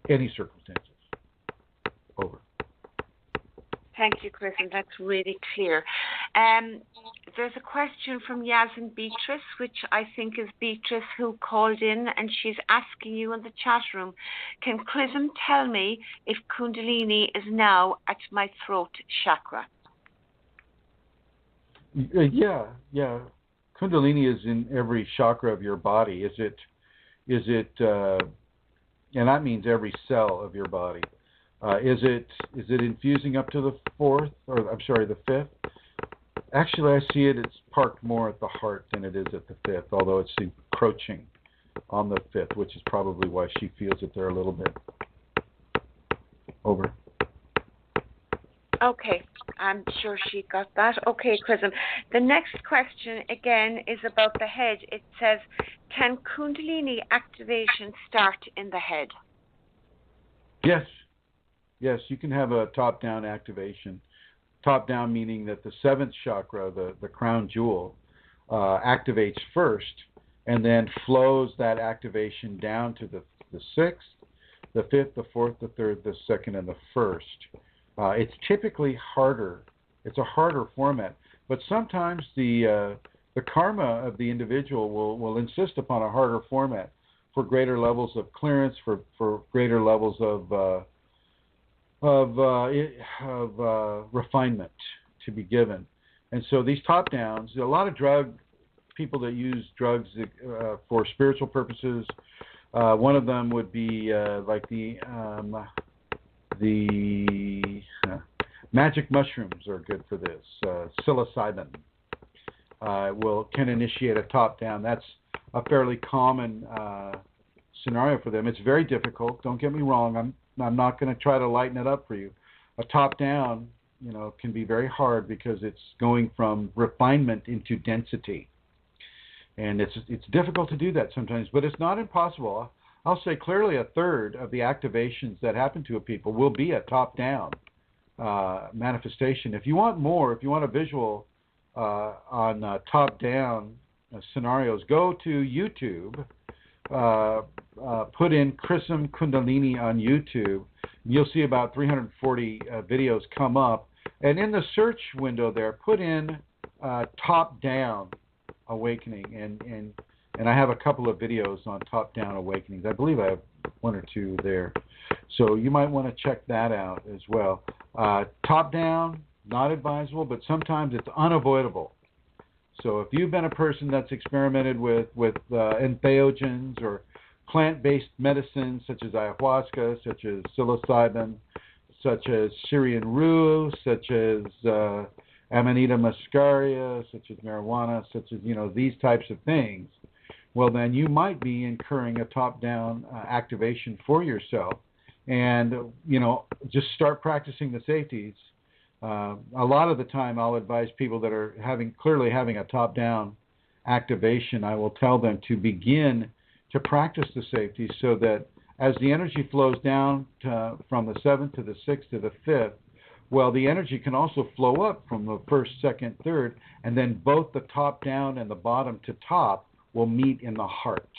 Any circumstances. Over. Thank you, Chris, and that's really clear. There's a question from Yazin Beatrice, which I think is Beatrice who called in, and she's asking you in the chat room, can Chrism tell me if Kundalini is now at my throat chakra? Yeah. Kundalini is in every chakra of your body. Is it, and that means every cell of your body. Is it infusing up to the fifth? Actually, I see it's parked more at the heart than it is at the fifth, although it's encroaching on the fifth, which is probably why she feels it there a little bit. Over. Okay, I'm sure she got that. Okay, Chrism. The next question, again, is about the head. It says, can Kundalini activation start in the head? Yes, you can have a top-down activation. Top-down meaning that the seventh chakra, the crown jewel, activates first and then flows that activation down to the sixth, the fifth, the fourth, the third, the second, and the first. It's typically harder. It's a harder format, but sometimes the karma of the individual will insist upon a harder format for greater levels of clearance, for greater levels of refinement to be given. And so these top downs, a lot of people that use drugs for spiritual purposes. One of them would be like the magic mushrooms are good for this. Psilocybin can initiate a top down. That's a fairly common scenario for them. It's very difficult. Don't get me wrong. I'm not going to try to lighten it up for you. A top down, can be very hard because it's going from refinement into density, and it's difficult to do that sometimes. But it's not impossible. I'll say clearly a third of the activations that happen to a people will be a top down manifestation. If you want more, if you want a visual on top down scenarios, go to YouTube. Put in Chrism Kundalini on YouTube. You'll see about 340 videos come up. And in the search window there, put in top down awakening. And I have a couple of videos on top down awakenings. I believe I have one or two there. So you might want to check that out as well. Top down, not advisable, but sometimes it's unavoidable. So if you've been a person that's experimented with entheogens or plant-based medicines such as ayahuasca, such as psilocybin, such as Syrian rue, such as Amanita muscaria, such as marijuana, such as, these types of things, well, then you might be incurring a top-down activation for yourself. And, just start practicing the safeties. A lot of the time I'll advise people that are clearly having a top-down activation, I will tell them to begin to practice the safeties so that as the energy flows down from the 7th to the 6th to the 5th, well, the energy can also flow up from the 1st, 2nd, 3rd, and then both the top down and the bottom to top will meet in the heart.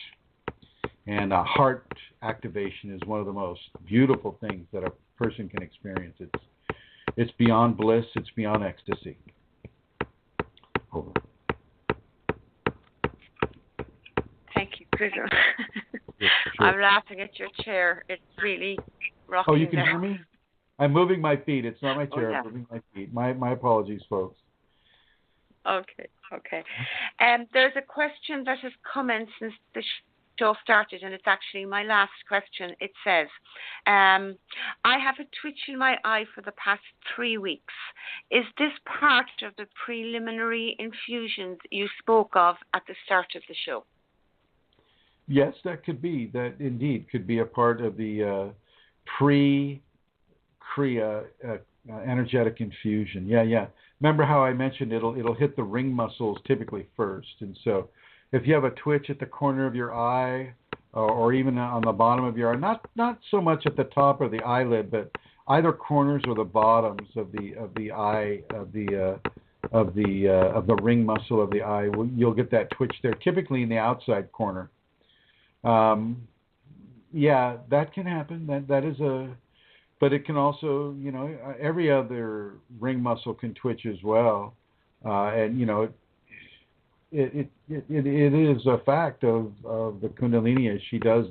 And heart activation is one of the most beautiful things that a person can experience. It's beyond bliss. It's beyond ecstasy. Over. Thank you, Chrism. Yeah, sure. I'm laughing at your chair. It's really rocking. Oh, you can there. hear me? I'm moving my feet. It's not my chair. Yeah. I'm moving my feet. My apologies, folks. Okay. There's a question that has come in since the show started, and it's actually my last question. It says, I have a twitch in my eye for the past 3 weeks. Is this part of the preliminary infusions you spoke of at the start of the show? Yes, that could be. That indeed could be a part of the pre-Kriya energetic infusion. Yeah. Remember how I mentioned it'll hit the ring muscles typically first, and so if you have a twitch at the corner of your eye, or even on the bottom of your eye, not so much at the top or the eyelid, but either corners or the bottoms of the eye of the ring muscle of the eye, you'll get that twitch there, typically in the outside corner. Yeah, that can happen. That is but it can also, every other ring muscle can twitch as well, and it is a fact of the Kundalini as she does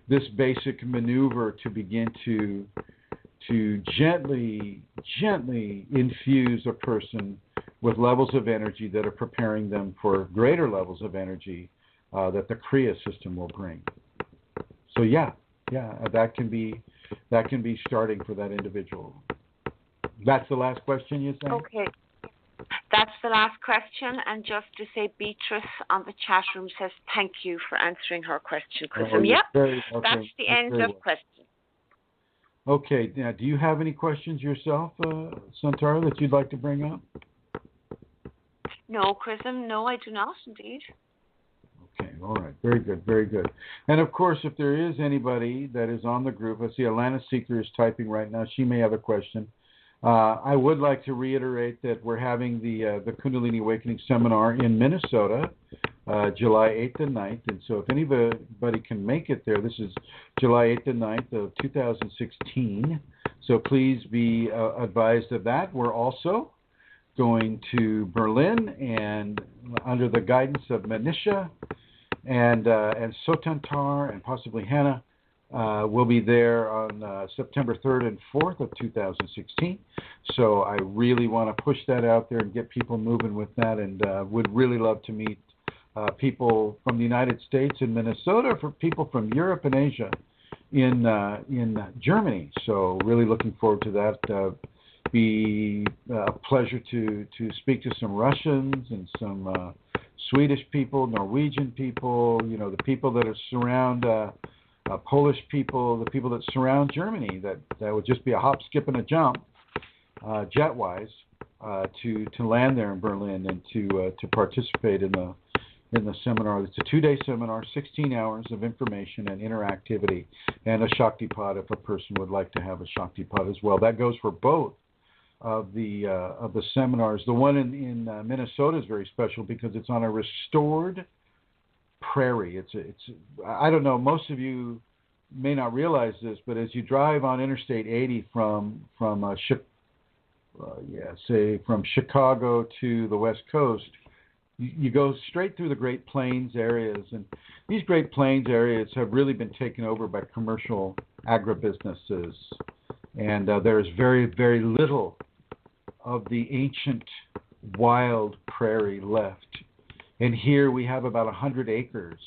this basic maneuver to begin to gently infuse a person with levels of energy that are preparing them for greater levels of energy that the Kriya system will bring. So yeah, that can be starting for that individual. That's the last question you said? Okay. That's the last question, and just to say, Beatrice on the chat room says thank you for answering her question, Chrism. Yep, that's the end of questions. Okay, now do you have any questions yourself, Santara, that you'd like to bring up? No, Chrism, no, I do not indeed. Okay, all right, very good. And of course, if there is anybody that is on the group, I see Alana Seeker is typing right now. She may have a question. I would like to reiterate that we're having the Kundalini Awakening Seminar in Minnesota, July 8th and 9th. And so if anybody can make it there, this is July 8th and 9th of 2016. So please be advised of that. We're also going to Berlin, and under the guidance of Manisha and Sotantar and possibly Hannah, we'll be there on September 3rd and 4th of 2016. So I really want to push that out there and get people moving with that, and would really love to meet people from the United States and Minnesota, for people from Europe and Asia in Germany. So really looking forward to that. Be a pleasure to speak to some Russians and some Swedish people, Norwegian people, the people that surround Polish people, the people that surround Germany. That would just be a hop, skip, and a jump, jet-wise, to land there in Berlin and to participate in the seminar. It's a 2-day seminar, 16 hours of information and interactivity, and a Shakti pod if a person would like to have a Shakti pod as well. That goes for both of the seminars. The one in Minnesota is very special because it's on a restored prairie. It's I don't know, most of you may not realize this, but as you drive on Interstate 80 from Chicago to the West Coast, you go straight through the Great Plains areas, and these Great Plains areas have really been taken over by commercial agribusinesses, and there's very, very little of the ancient wild prairie left. And here we have about 100 acres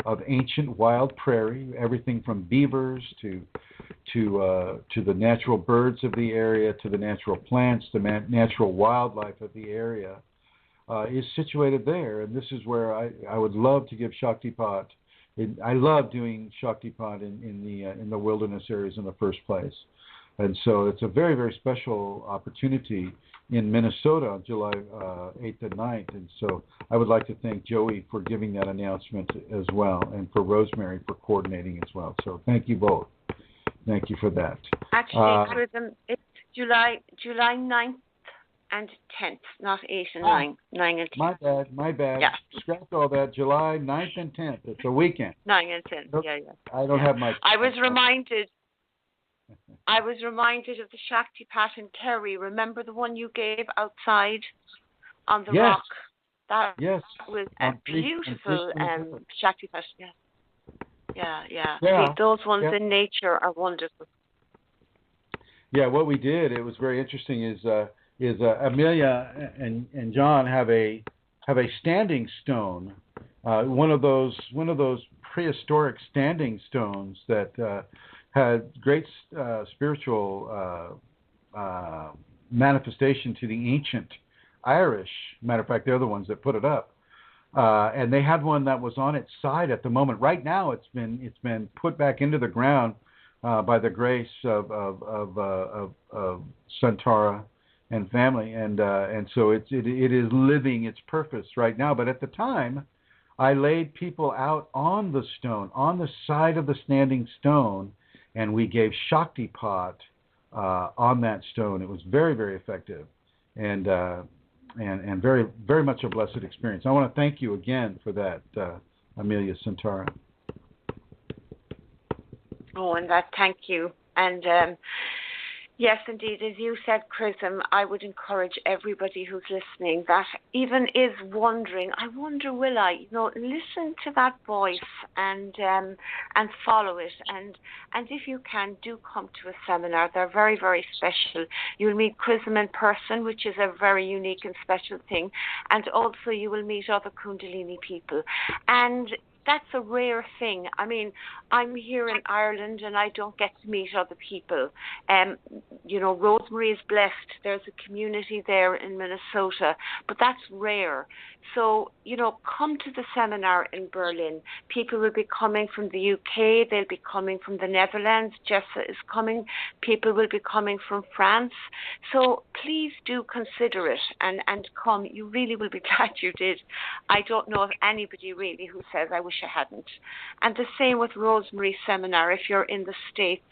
of ancient wild prairie, everything from beavers to the natural birds of the area, to the natural plants, the natural wildlife of the area, is situated there. And this is where I would love to give Shaktipat. I love doing Shaktipat in the wilderness areas in the first place. And so it's a very, very special opportunity in Minnesota on July 8th and 9th. And so I would like to thank Joey for giving that announcement as well, and for Rosemary for coordinating as well. So thank you both. Thank you for that. Actually, it's July 9th and 10th, not 8 and 9. 9 and 10. My bad. Yeah. Scratch all that. July 9th and 10th. It's a weekend. 9 and 10, Nope. yeah. I don't have my... I was reminded of the Shaktipat in Kerry. Remember the one you gave outside on the rock? That was a beautiful Shaktipat. Yeah. Those ones in nature are wonderful. Yeah, what we did, it was very interesting, is Amelia and John have a standing stone, one of those prehistoric standing stones that had great spiritual manifestation to the ancient Irish. Matter of fact, they're the ones that put it up. And they had one that was on its side at the moment. Right now, it's been put back into the ground by the grace of Centaura and family, and so it is living its purpose right now. But at the time, I laid people out on the stone, on the side of the standing stone, and we gave Shaktipat on that stone. It was very, very effective, and very, very much a blessed experience. I want to thank you again for that, Amelia Centaura. Oh, and that thank you. And yes, indeed, as you said, Chrism, I would encourage everybody who's listening that even is wondering, I wonder, will I? Listen to that voice and follow it. And if you can, do come to a seminar. They're very, very special. You'll meet Chrism in person, which is a very unique and special thing. And also you will meet other Kundalini people. And that's a rare thing. I mean, I'm here in Ireland and I don't get to meet other people. Rosemary is blessed. There's a community there in Minnesota, but that's rare. So, come to the seminar in Berlin. People will be coming from the UK. They'll be coming from the Netherlands. Jessa is coming. People will be coming from France. So please do consider it and come. You really will be glad you did. I don't know of anybody really who says, I wish I hadn't. And the same with Rosemary's seminar. If you're in the States,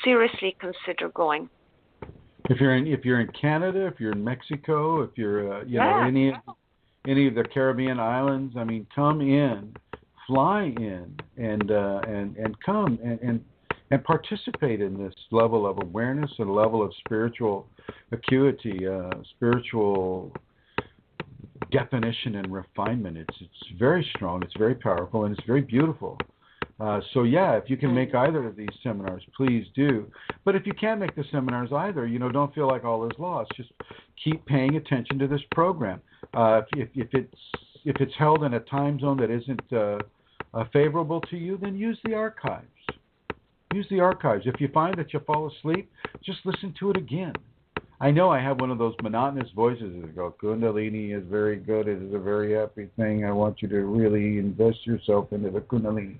seriously consider going. If you're in Canada, if you're in Mexico, if you're any of the Caribbean islands, I mean, come in, fly in, and come and participate in this level of awareness and level of spiritual acuity, spiritual definition and refinement. It's very strong, it's very powerful, and it's very beautiful. So if you can make either of these seminars, please do. But if you can't make the seminars either, don't feel like all is lost. Just keep paying attention to this program. If it's held in a time zone that isn't favorable to you, then use the archives. Use the archives. If you find that you fall asleep, just listen to it again. I know I have one of those monotonous voices that go, Kundalini is very good. It is a very happy thing. I want you to really invest yourself into the Kundalini.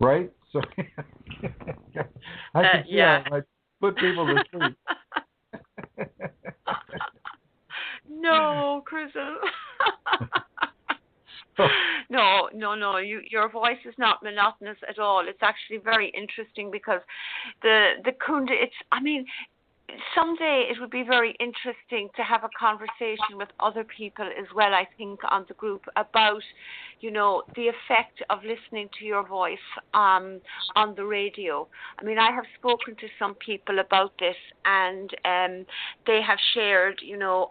Right? So I can see how I put people to sleep. No, Chrism. No. Your voice is not monotonous at all. It's actually very interesting because the Kundalini, someday it would be very interesting to have a conversation with other people as well, I think, on the group about, the effect of listening to your voice on the radio. I have spoken to some people about this, and they have shared,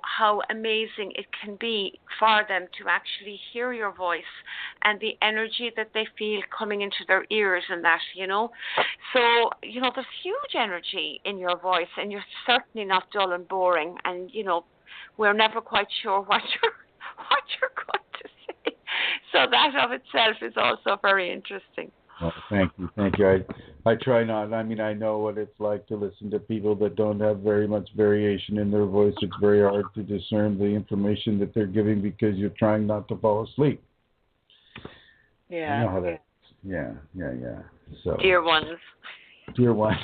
how amazing it can be for them to actually hear your voice and the energy that they feel coming into their ears and that, So, there's huge energy in your voice, and you're certainly not dull and boring. And, we're never quite sure what you're going to say. So that of itself is also very interesting. Well, thank you. I try not. I mean, I know what it's like to listen to people that don't have very much variation in their voice. It's very hard to discern the information that they're giving because you're trying not to fall asleep. Yeah. You know how that. Yeah. So. Dear ones. Dear ones.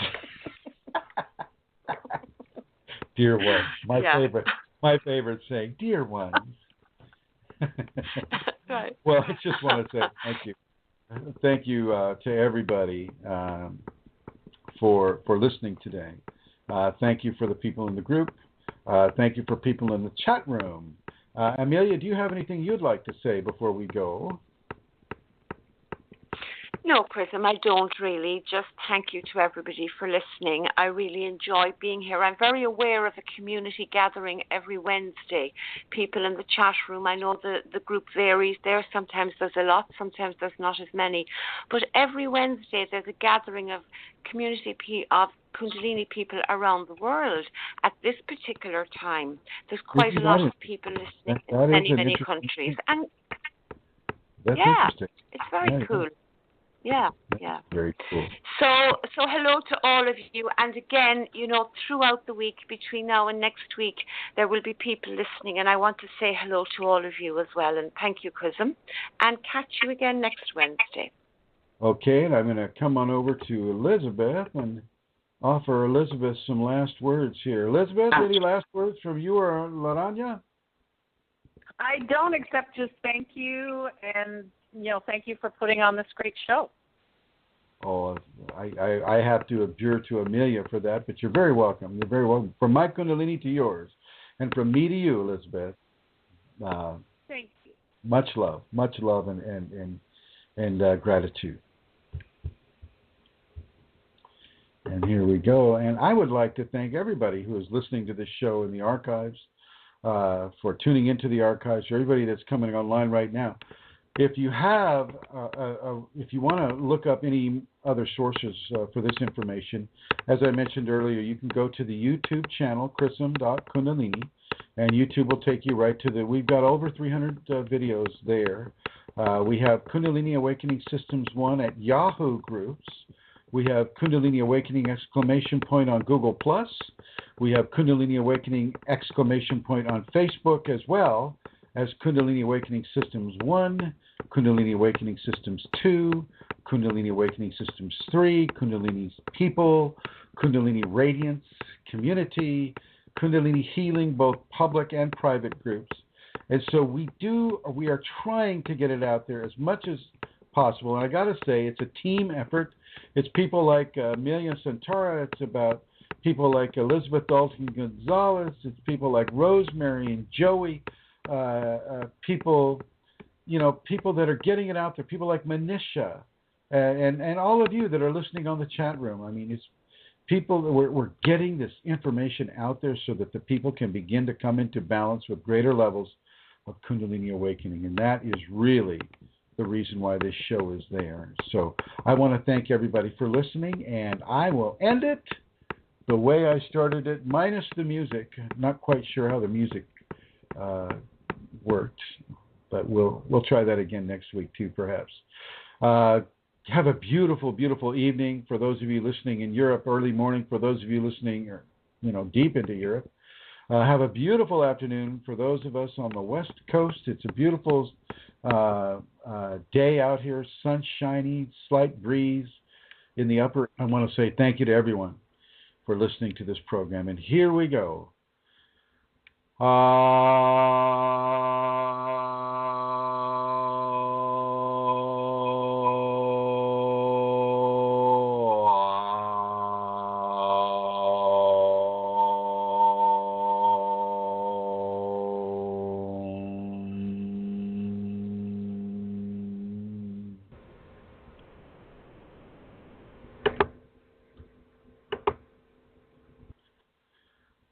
Dear ones. My favorite saying. Dear ones. Right. Well, I just want to say thank you. Thank you to everybody for listening today. Thank you for the people in the group. Thank you for people in the chat room. Amelia, do you have anything you'd like to say before we go? No, Chrism, I don't really. Just thank you to everybody for listening. I really enjoy being here. I'm very aware of a community gathering every Wednesday. People in the chat room, I know the group varies there. Sometimes there's a lot, sometimes there's not as many. But every Wednesday there's a gathering of of Kundalini people around the world at this particular time. There's quite a lot of people listening in many countries. And that's interesting. It's very cool. Yeah. Very cool. So hello to all of you. And again, throughout the week, between now and next week, there will be people listening. And I want to say hello to all of you as well. And thank you, Chrism. And catch you again next Wednesday. Okay, and I'm going to come on over to Elizabeth and offer Elizabeth some last words here. Elizabeth, any last words from you or Laranja? I don't, except just thank you, and thank you for putting on this great show. Oh, I have to abjure to Amelia for that, but you're very welcome. You're very welcome. From my Kundalini to yours, and from me to you, Elizabeth. Thank you. Much love, and gratitude. And here we go. And I would like to thank everybody who is listening to this show in the archives, for tuning into the archives, for everybody that's coming online right now. If you have, if you want to look up any other sources for this information, as I mentioned earlier, you can go to the YouTube channel, chrism.kundalini, and YouTube will take you right to we've got over 300 videos there. We have Kundalini Awakening Systems 1 at Yahoo Groups. We have Kundalini Awakening ! On Google+. We have Kundalini Awakening ! On Facebook, as well as Kundalini Awakening Systems 1, Kundalini Awakening Systems 2, Kundalini Awakening Systems 3, Kundalini People, Kundalini Radiance, Community, Kundalini Healing, both public and private groups. And so we are trying to get it out there as much as possible. And I got to say, it's a team effort. It's people like Amelia Santora. It's about people like Elizabeth Dalton Gonzalez. It's people like Rosemary and Joey. People that are getting it out there. People like Manisha, and all of you that are listening on the chat room. I mean, it's people. We're getting this information out there so that the people can begin to come into balance with greater levels of Kundalini awakening, and that is really the reason why this show is there. So I want to thank everybody for listening, and I will end it the way I started it, minus the music. Not quite sure how the music worked, but we'll try that again next week too, perhaps. Have a beautiful, beautiful evening for those of you listening in Europe. Early morning for those of you listening, deep into Europe. Have a beautiful afternoon for those of us on the West Coast. It's a beautiful day out here, sunshiny, slight breeze in the upper. I want to say thank you to everyone for listening to this program. And here we go.